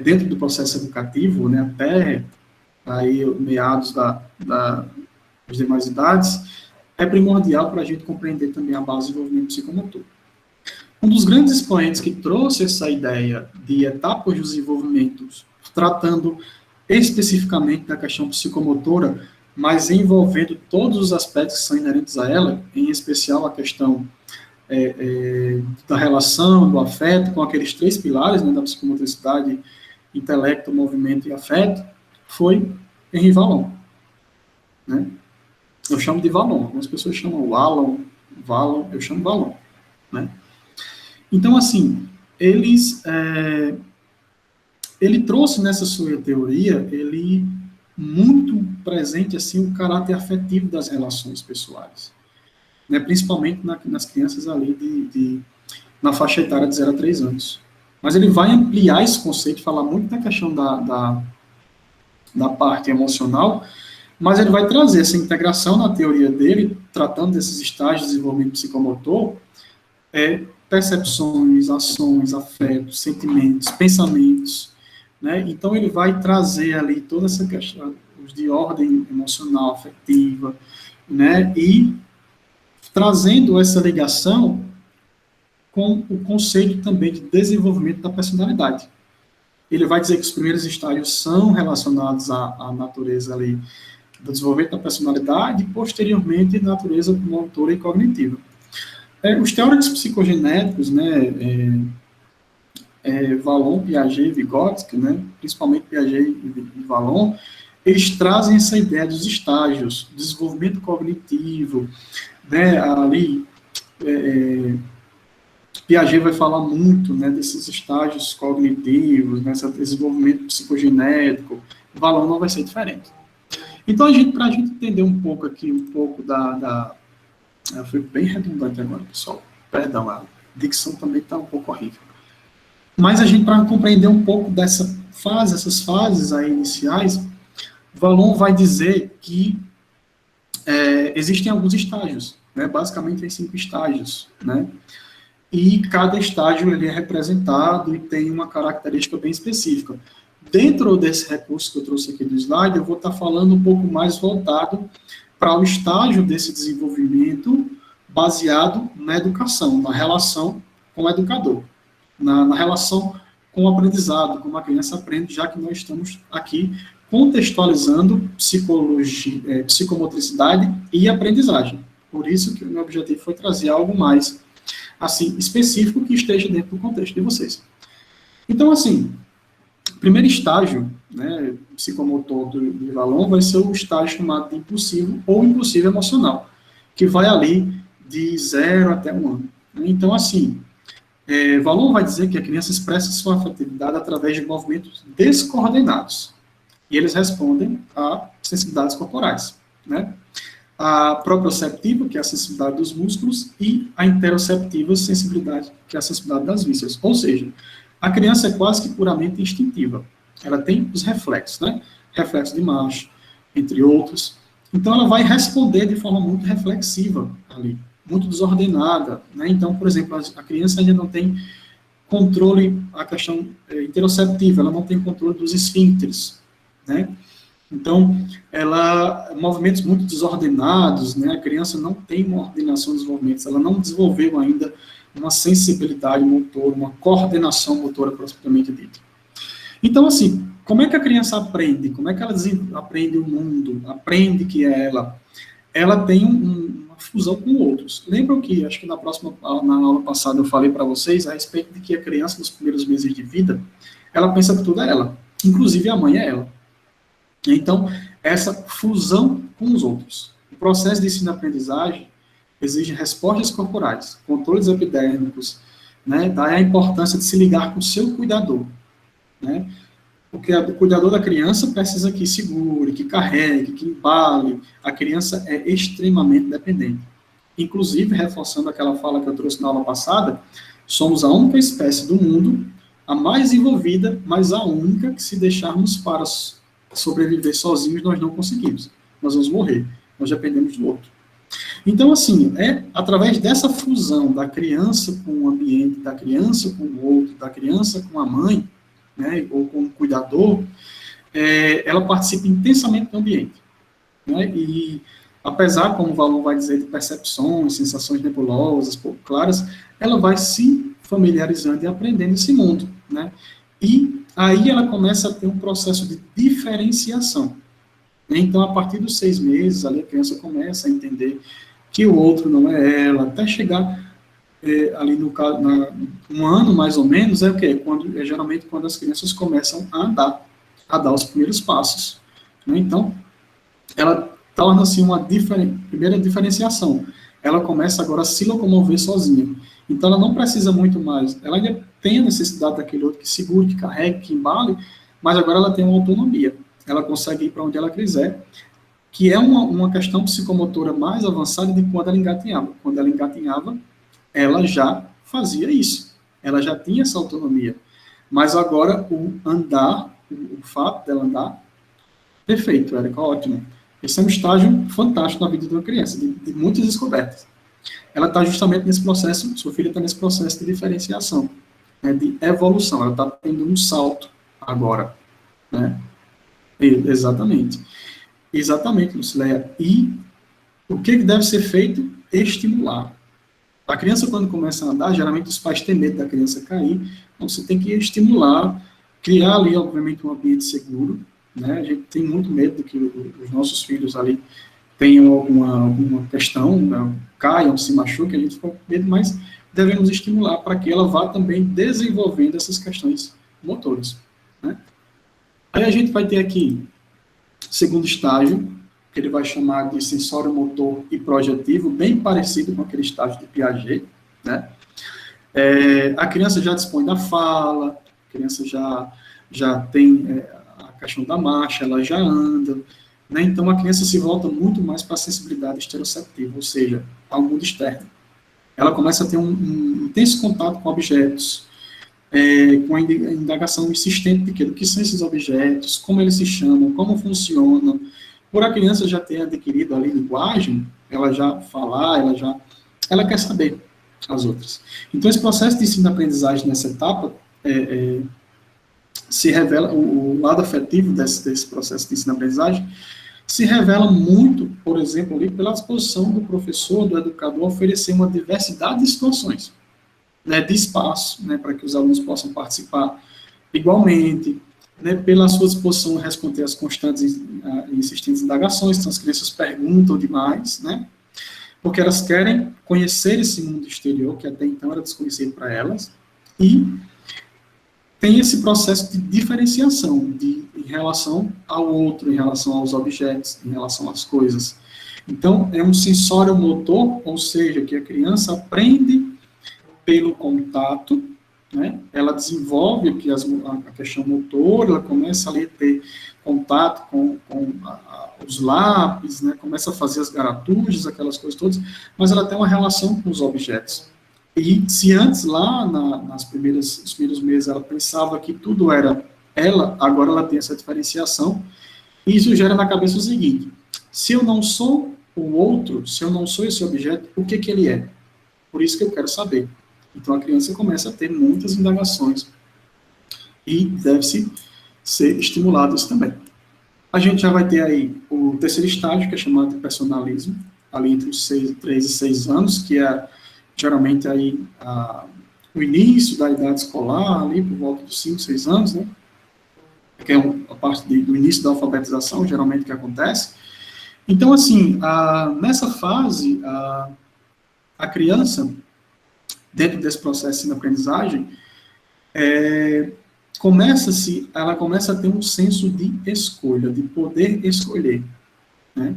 dentro do processo educativo, né, até aí meados das demais idades, é primordial para a gente compreender também a base do desenvolvimento psicomotor. Um dos grandes expoentes que trouxe essa ideia de etapas de desenvolvimento, tratando especificamente da questão psicomotora, mas envolvendo todos os aspectos que são inerentes a ela, em especial a questão da relação, do afeto, com aqueles 3 pilares, né, da psicomotricidade, intelecto, movimento e afeto, foi Henri Vallon, né? Eu chamo de Vallon, algumas pessoas chamam Wallon, eu chamo Vallon, né? Então, assim, ele trouxe nessa sua teoria, ele muito presente, assim, o caráter afetivo das relações pessoais, né? Principalmente nas crianças ali na faixa etária de 0 a 3 anos. Mas ele vai ampliar esse conceito, falar muito da questão da parte emocional, mas ele vai trazer essa integração na teoria dele, tratando desses estágios de desenvolvimento psicomotor, percepções, ações, afetos, sentimentos, pensamentos, né? Então ele vai trazer ali toda essa questão de ordem emocional, afetiva, né? E trazendo essa ligação com o conceito também de desenvolvimento da personalidade. Ele vai dizer que os primeiros estágios são relacionados à natureza ali do desenvolvimento da personalidade e, posteriormente, à natureza motora e cognitiva. Os teóricos psicogenéticos, né, Vallon, Piaget e Vygotsky, né, principalmente Piaget e Vallon, eles trazem essa ideia dos estágios, desenvolvimento cognitivo, né, ali, Piaget vai falar muito, né, desses estágios cognitivos, né, esse desenvolvimento psicogenético. Vallon não vai ser diferente. Então, para a gente entender um pouco aqui, eu fui bem redundante agora, pessoal. Perdão, a dicção também está um pouco horrível. Mas para compreender um pouco essas fases aí iniciais, Vallon vai dizer que existem alguns estágios, né? Basicamente tem 5 estágios, né? E cada estágio ele é representado e tem uma característica bem específica. Dentro desse recurso que eu trouxe aqui do slide, eu vou estar falando um pouco mais voltado para o estágio desse desenvolvimento baseado na educação, na relação com o educador, na relação com o aprendizado, como a criança aprende, já que nós estamos aqui contextualizando psicomotricidade e aprendizagem. Por isso que o meu objetivo foi trazer algo mais assim, específico que esteja dentro do contexto de vocês. Então, assim, o primeiro estágio, né, psicomotor de Vallon vai ser o estágio chamado de impulsivo ou impulsivo emocional, que vai ali de 0 até 1 ano. Então, assim, Vallon vai dizer que a criança expressa sua afetividade através de movimentos descoordenados, e eles respondem a sensibilidades corporais, né? A proprioceptiva, que é a sensibilidade dos músculos, e a interoceptiva, sensibilidade, que é a sensibilidade das vísceras. Ou seja, a criança é quase que puramente instintiva. Ela tem os reflexos, né? Reflexo de macho, entre outros. Então, ela vai responder de forma muito reflexiva ali, muito desordenada, né? Então, por exemplo, a criança ainda não tem controle, a questão interoceptiva, ela não tem controle dos esfíncteres, né? Então, movimentos muito desordenados, né? A criança não tem uma ordenação dos movimentos, ela não desenvolveu ainda uma sensibilidade motora, uma coordenação motora propriamente dita. Então, assim, como é que a criança aprende? Como é que ela aprende o mundo? Aprende que ela tem uma fusão com outros. Lembram que, acho que na aula passada eu falei para vocês a respeito de que a criança, nos primeiros meses de vida, ela pensa que tudo é ela, inclusive a mãe é ela. Então, essa fusão com os outros. O processo de ensino-aprendizagem exige respostas corporais, controles epidérmicos, né? Daí a importância de se ligar com o seu cuidador, né? Porque o cuidador da criança precisa que segure, que carregue, que embale. A criança é extremamente dependente. Inclusive, reforçando aquela fala que eu trouxe na aula passada, somos a única espécie do mundo, a mais envolvida, mas a única que, se deixarmos para sobreviver sozinhos, nós não conseguimos. Nós vamos morrer. Nós dependemos do outro. Então, assim, através dessa fusão da criança com o ambiente, da criança com o outro, da criança com a mãe, né, ou com o cuidador, ela participa intensamente do ambiente. Né, e, apesar, como o Valon vai dizer, de percepções, sensações nebulosas, pouco claras, ela vai se familiarizando e aprendendo esse mundo. Né, e aí ela começa a ter um processo de diferenciação. Então, a partir dos 6 meses, ali a criança começa a entender que o outro não é ela, até chegar ali no caso, um ano mais ou menos, o quê? Geralmente quando as crianças começam a andar, a dar os primeiros passos. Né? Então, ela torna-se uma primeira diferenciação. Ela começa agora a se locomover sozinha. Então, ela não precisa muito mais. Ela ainda tem a necessidade daquele outro que segure, que carregue, que embale, mas agora ela tem uma autonomia. Ela consegue ir para onde ela quiser, que é uma questão psicomotora mais avançada de quando ela engatinhava. Quando ela engatinhava, ela já fazia isso. Ela já tinha essa autonomia. Mas agora, o andar, o fato dela andar, perfeito, Érica, ótimo. Esse é um estágio fantástico na vida de uma criança, de muitas descobertas. Ela está justamente nesse processo, sua filha está nesse processo de diferenciação, né, de evolução. Ela está tendo um salto agora, né? Exatamente. Exatamente, Lucileia. E o que deve ser feito? Estimular. A criança, quando começa a andar, geralmente os pais têm medo da criança cair, então você tem que estimular, criar ali, obviamente, um ambiente seguro, né? A gente tem muito medo de que os nossos filhos ali tenham alguma questão, né? Caiam, se machuquem, a gente fica com medo, mas devemos estimular para que ela vá também desenvolvendo essas questões motoras, né? Aí a gente vai ter aqui o segundo estágio, que ele vai chamar de sensório motor e projetivo, bem parecido com aquele estágio de Piaget, né? A criança já dispõe da fala, a criança já tem a questão da marcha, ela já anda, né? Então a criança se volta muito mais para a sensibilidade esteroceptiva, ou seja, ao mundo externo. Ela começa a ter um intenso contato com objetos, com a indagação insistente do que são esses objetos, como eles se chamam, como funcionam. Por a criança já ter adquirido ali linguagem, ela já falar, ela quer saber as outras. Então, esse processo de ensino-aprendizagem nessa etapa, se revela, o lado afetivo desse processo de ensino-aprendizagem, se revela muito, por exemplo, ali, pela disposição do professor, do educador, a oferecer uma diversidade de situações, né, de espaço, né, para que os alunos possam participar igualmente, né, pela sua disposição a responder às constantes e insistentes indagações. Então, as crianças perguntam demais, né, porque elas querem conhecer esse mundo exterior, que até então era desconhecido para elas, e tem esse processo de diferenciação em relação ao outro, em relação aos objetos, em relação às coisas. Então, é um sensório motor, ou seja, que a criança aprende pelo contato, né? Ela desenvolve a questão motora, ela começa ali a ter contato com os lápis, né? Começa a fazer as garatujas, aquelas coisas todas, mas ela tem uma relação com os objetos. E se antes, lá nos primeiros meses, ela pensava que tudo era ela, agora ela tem essa diferenciação, e isso gera na cabeça o seguinte: se eu não sou o outro, se eu não sou esse objeto, o que ele é? Por isso que eu quero saber. Então, a criança começa a ter muitas indagações e deve-se ser estimulado isso também. A gente já vai ter aí o terceiro estágio, que é chamado de personalismo, ali entre os 3 e 6 anos, que é geralmente aí o início da idade escolar, ali por volta dos 5, 6 anos, né? Que é a parte do início da alfabetização, geralmente, que acontece. Então, assim, nessa fase, a criança, dentro desse processo de aprendizagem, ela começa a ter um senso de escolha, de poder escolher, né?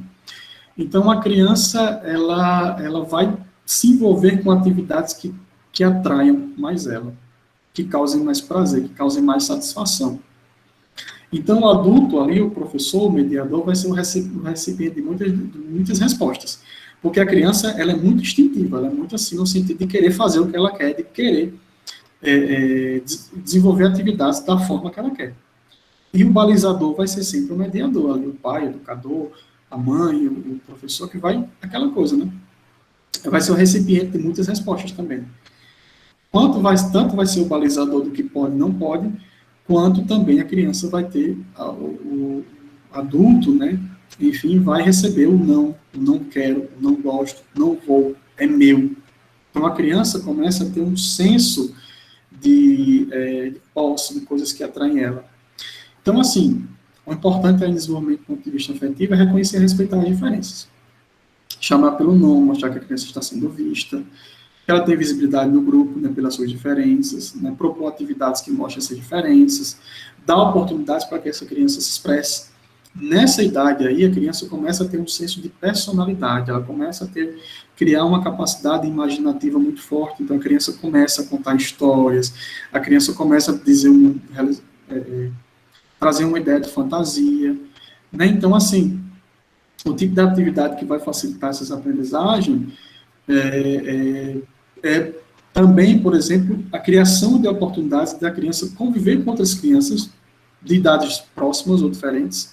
Então, a criança, ela vai se envolver com atividades que atraiam mais ela, que causem mais prazer, que causem mais satisfação. Então, o adulto ali, o professor, o mediador, vai ser o recipiente de muitas respostas. Porque a criança, ela é muito instintiva, ela é muito assim, no sentido de querer fazer o que ela quer, de querer desenvolver atividades da forma que ela quer. E o balizador vai ser sempre o mediador, ali, o pai, o educador, a mãe, o professor, que vai, aquela coisa, né? Vai ser o recipiente de muitas respostas também. Tanto vai ser o balizador do que pode e não pode, quanto também a criança vai ter, o adulto, né? Enfim, vai receber o não quero, o não gosto, não vou, é meu. Então, a criança começa a ter um senso de posse, de coisas que atraem ela. Então, assim, o importante no desenvolvimento do ponto de vista afetivo é reconhecer e respeitar as diferenças. Chamar pelo nome, mostrar que a criança está sendo vista, que ela tem visibilidade no grupo, né, pelas suas diferenças, né, propor atividades que mostrem essas diferenças, dar oportunidades para que essa criança se expresse. Nessa idade aí, a criança começa a ter um senso de personalidade, ela começa a criar uma capacidade imaginativa muito forte, então a criança começa a contar histórias, a criança começa a trazer uma ideia de fantasia, né? Então, assim, o tipo de atividade que vai facilitar essas aprendizagens também, por exemplo, a criação de oportunidades da criança conviver com outras crianças de idades próximas ou diferentes.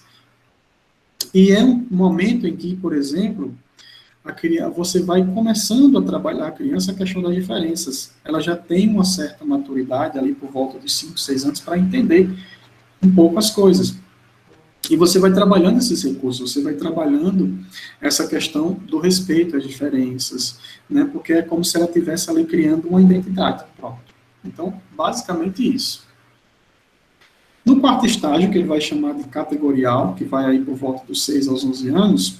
E é um momento em que, por exemplo, você vai começando a trabalhar a criança a questão das diferenças. Ela já tem uma certa maturidade ali por volta de 5, 6 anos para entender um pouco as coisas. E você vai trabalhando esses recursos, você vai trabalhando essa questão do respeito às diferenças, né? Porque é como se ela estivesse ali criando uma identidade própria. Então, basicamente isso. No quarto estágio, que ele vai chamar de categorial, que vai aí por volta dos 6 aos 11 anos,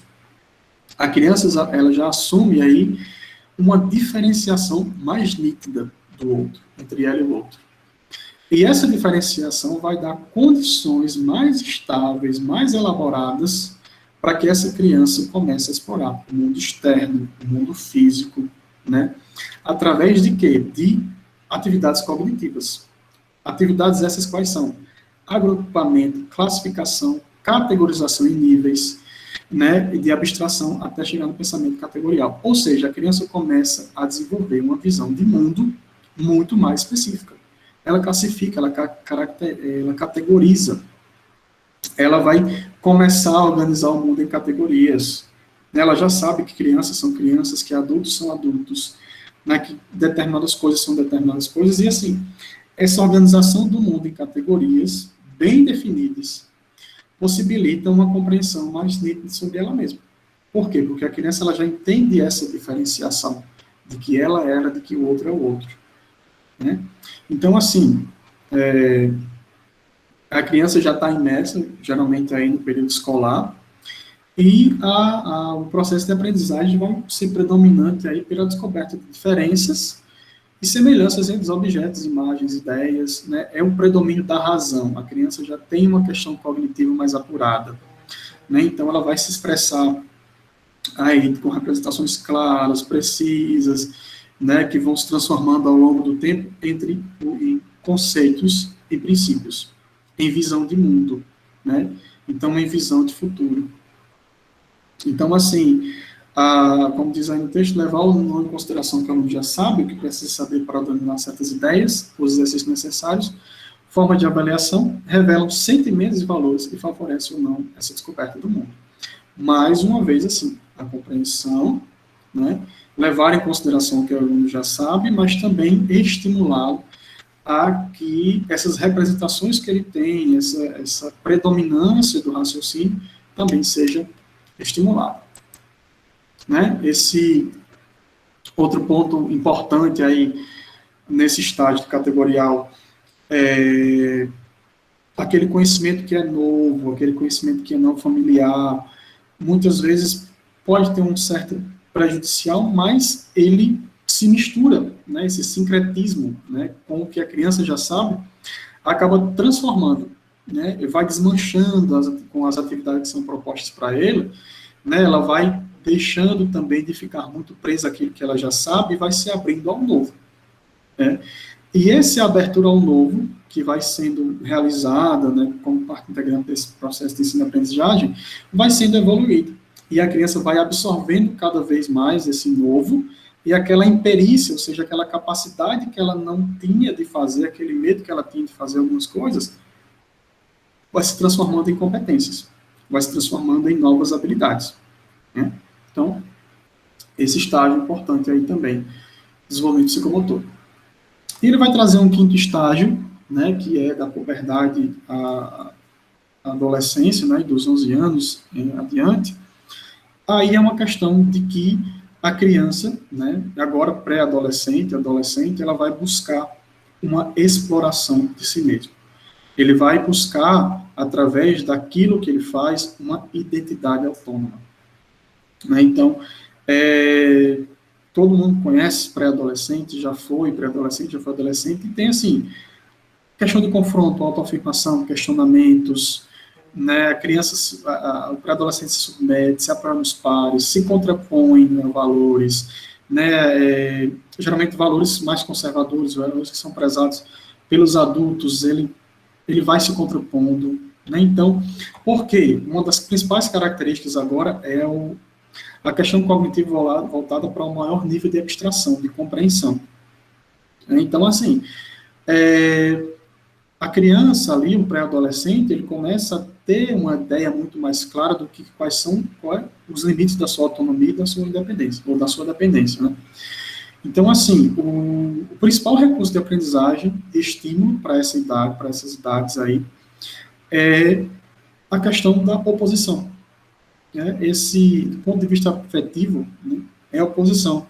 a criança ela já assume aí uma diferenciação mais nítida do outro, entre ela e o outro. E essa diferenciação vai dar condições mais estáveis, mais elaboradas, para que essa criança comece a explorar o mundo externo, o mundo físico, né? Através de quê? De atividades cognitivas. Atividades essas quais são? Agrupamento, classificação, categorização em níveis, né? E de abstração até chegar no pensamento categorial. Ou seja, a criança começa a desenvolver uma visão de mundo muito mais específica. Ela classifica, ela categoriza. Ela vai começar a organizar o mundo em categorias. Ela já sabe que crianças são crianças, que adultos são adultos, né, que determinadas coisas são determinadas coisas, e assim, essa organização do mundo em categorias bem definidas possibilita uma compreensão mais nítida sobre ela mesma. Por quê? Porque a criança ela já entende essa diferenciação de que ela era, de que o outro é o outro. Né? Então, assim, a criança já está imersa, geralmente aí no período escolar, e o processo de aprendizagem vai ser predominante aí pela descoberta de diferenças e semelhanças entre os objetos, imagens, ideias, né? É um predomínio da razão. A criança já tem uma questão cognitiva mais apurada, né? Então ela vai se expressar aí com representações claras, precisas, né? Que vão se transformando ao longo do tempo em conceitos e princípios, em visão de mundo, né? Então em visão de futuro. Então, assim, como diz aí no texto, levar o aluno em consideração que o aluno já sabe o que precisa saber para dominar certas ideias, os exercícios necessários, forma de avaliação, revelam sentimentos e valores que favorecem ou não essa descoberta do mundo. Mais uma vez, assim, a compreensão, né, levar em consideração o que o aluno já sabe, mas também estimulá-lo a que essas representações que ele tem, essa predominância do raciocínio, também seja estimulada. Né? Esse outro ponto importante aí, nesse estágio categorial, é aquele conhecimento que é novo, aquele conhecimento que é não familiar, muitas vezes pode ter um certo prejudicial, mas ele se mistura, né, esse sincretismo, né, com o que a criança já sabe, acaba transformando, né, vai desmanchando com as atividades que são propostas para ele, né, ela vai deixando também de ficar muito presa àquilo que ela já sabe e vai se abrindo ao novo. Né? E essa abertura ao novo, que vai sendo realizada, né, como parte integrante desse processo de ensino-aprendizagem, vai sendo evoluída. E a criança vai absorvendo cada vez mais esse novo, e aquela imperícia, ou seja, aquela capacidade que ela não tinha de fazer, aquele medo que ela tinha de fazer algumas coisas, vai se transformando em competências, vai se transformando em novas habilidades. Né? Então, esse estágio é importante aí também, desenvolvimento psicomotor. E ele vai trazer um quinto estágio, né, que é da puberdade à adolescência, né, dos 11 anos em adiante. Aí é uma questão de que a criança, né, agora pré-adolescente, adolescente, ela vai buscar uma exploração de si mesmo. Ele vai buscar, através daquilo que ele faz, uma identidade autônoma. Né? Então, todo mundo conhece pré-adolescente, já foi pré-adolescente, já foi adolescente, e tem, assim, questão de confronto, autoafirmação, questionamentos, né, a criança, o pré-adolescente se submete, se apoia nos pares, se contrapõe a valores, né, geralmente valores mais conservadores, valores que são prezados pelos adultos, ele vai se contrapondo, né, então, por quê? Uma das principais características agora é a questão cognitiva voltada para um maior nível de abstração, de compreensão. Então, assim, a criança ali, o pré-adolescente, ele começa a ter uma ideia muito mais clara do que quais são os limites da sua autonomia e da sua independência, ou da sua dependência, né? Então, assim, o principal recurso de aprendizagem, de estímulo para essa idade, para essas idades aí, é a questão da oposição. Né? Esse, do ponto de vista afetivo, né, é a oposição.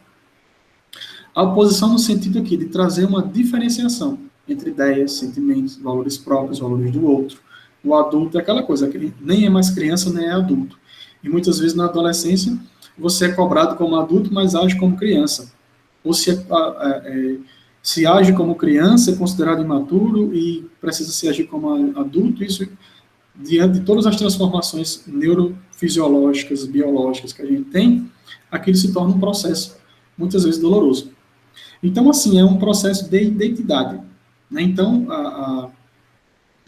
A oposição no sentido aqui de trazer uma diferenciação entre ideias, sentimentos, valores próprios, valores do outro. O adulto é aquela coisa, que nem é mais criança, nem é adulto. E muitas vezes na adolescência, você é cobrado como adulto, mas age como criança. Ou se age como criança, é considerado imaturo e precisa se agir como adulto, isso diante de todas as transformações neurofisiológicas, biológicas que a gente tem, aquilo se torna um processo, muitas vezes doloroso. Então, assim, é um processo de identidade. Né? Então,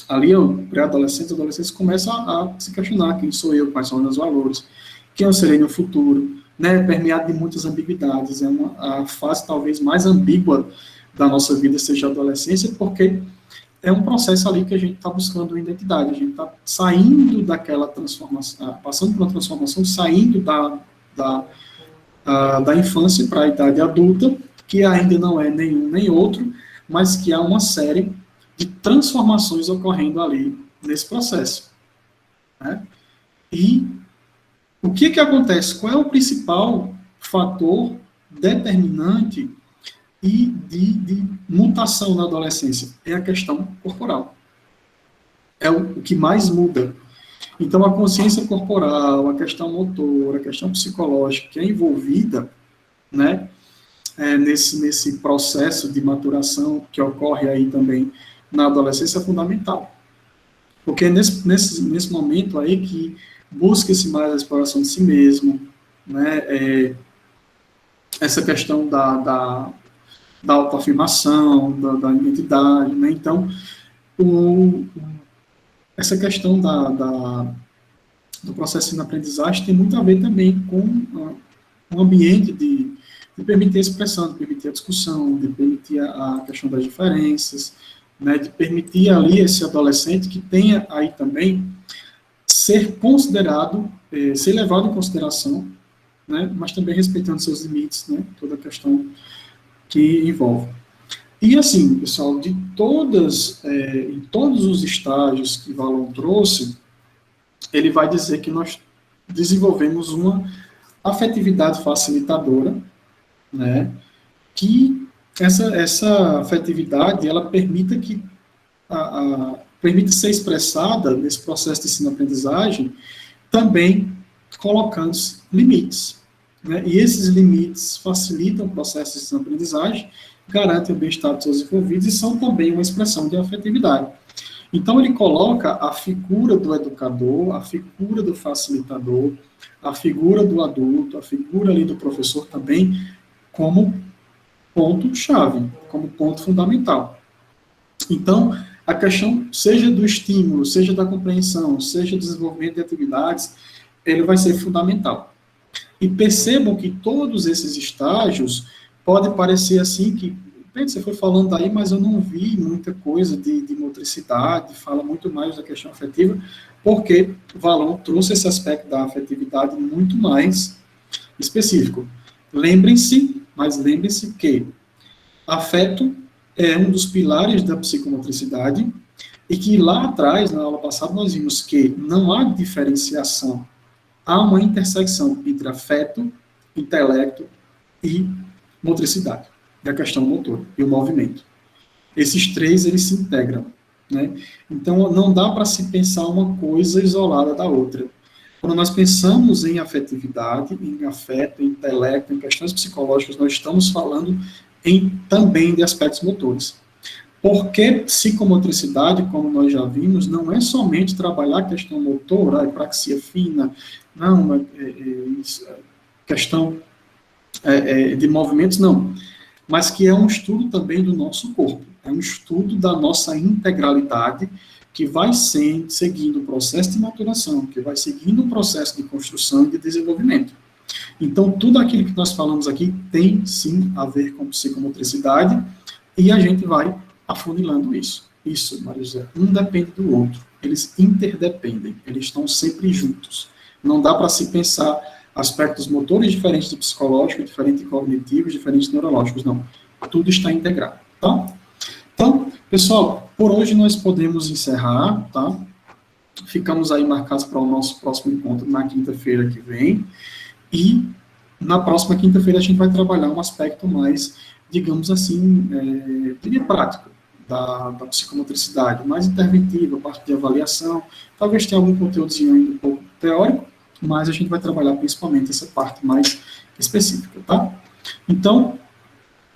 ali o pré-adolescente, adolescente começa a se questionar quem sou eu, quais são os meus valores, quem eu serei no futuro, né? Permeado de muitas ambiguidades. É a fase talvez mais ambígua da nossa vida, seja a adolescência, porque é um processo ali que a gente está buscando identidade, a gente está saindo daquela transformação, passando por uma transformação, saindo da infância para a idade adulta, que ainda não é nenhum nem outro, mas que há uma série de transformações ocorrendo ali nesse processo. Né? E o que acontece? Qual é o principal fator determinante e de mutação na adolescência? É a questão corporal. É o que mais muda. Então, a consciência corporal, a questão motora, a questão psicológica que é envolvida, né, nesse processo de maturação que ocorre aí também na adolescência é fundamental. Porque nesse momento aí que busca-se mais a exploração de si mesmo, né, essa questão da autoafirmação, da identidade, né, então, essa questão do processo de aprendizagem tem muito a ver também com um ambiente de permitir a expressão, de permitir a discussão, de permitir a questão das diferenças, né, de permitir ali esse adolescente que tenha aí também ser considerado, ser levado em consideração, né, mas também respeitando seus limites, né, toda a questão que envolve. E assim, pessoal, em todos os estágios que Valon trouxe, ele vai dizer que nós desenvolvemos uma afetividade facilitadora, né, que essa afetividade, ela permita que permite ser expressada nesse processo de ensino-aprendizagem, também colocando limites, né, e esses limites facilitam o processo de ensino-aprendizagem, garantem o bem-estar dos seus envolvidos e são também uma expressão de afetividade. Então, ele coloca a figura do educador, a figura do facilitador, a figura do adulto, a figura ali do professor também como ponto-chave, como ponto fundamental. Então, a questão, seja do estímulo, seja da compreensão, seja do desenvolvimento de atividades, ele vai ser fundamental. E percebam que todos esses estágios pode parecer assim que, bem, você foi falando aí, mas eu não vi muita coisa de motricidade, fala muito mais da questão afetiva, porque Valon trouxe esse aspecto da afetividade muito mais específico. Lembrem-se que afeto é um dos pilares da psicomotricidade e que lá atrás, na aula passada, nós vimos que não há diferenciação, há uma intersecção entre afeto, intelecto e motricidade, da questão motora e o movimento. Esses três, eles se integram, né? Então, não dá para se pensar uma coisa isolada da outra. Quando nós pensamos em afetividade, em afeto, em intelecto, em questões psicológicas, nós estamos falando também de aspectos motores. Porque psicomotricidade, como nós já vimos, não é somente trabalhar a questão motora, a apraxia fina, não, questão de movimentos, não. Mas que é um estudo também do nosso corpo, é um estudo da nossa integralidade, que vai seguindo o processo de maturação, que vai seguindo o processo de construção e de desenvolvimento. Então, tudo aquilo que nós falamos aqui tem, sim, a ver com psicomotricidade, e a gente vai afunilando isso. Isso, Maria José, um depende do outro. Eles interdependem, eles estão sempre juntos. Não dá para se pensar aspectos motores diferentes do psicológico, diferentes cognitivos, diferentes neurológicos, não. Tudo está integrado, tá? Então, pessoal, por hoje nós podemos encerrar, tá? Ficamos aí marcados para o nosso próximo encontro na quinta-feira que vem. E na próxima quinta-feira a gente vai trabalhar um aspecto mais, digamos assim, prático da psicomotricidade, mais interventiva, parte de avaliação. Talvez tenha algum conteúdozinho ainda um pouco teórico, mas a gente vai trabalhar principalmente essa parte mais específica, tá? Então,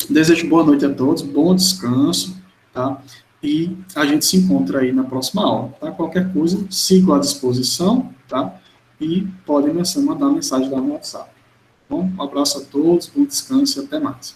desejo boa noite a todos, bom descanso, tá? E a gente se encontra aí na próxima aula, tá? Qualquer coisa, sigo à disposição, tá? E podem mandar mensagem lá no WhatsApp. Bom, um abraço a todos, bom descanso e até mais.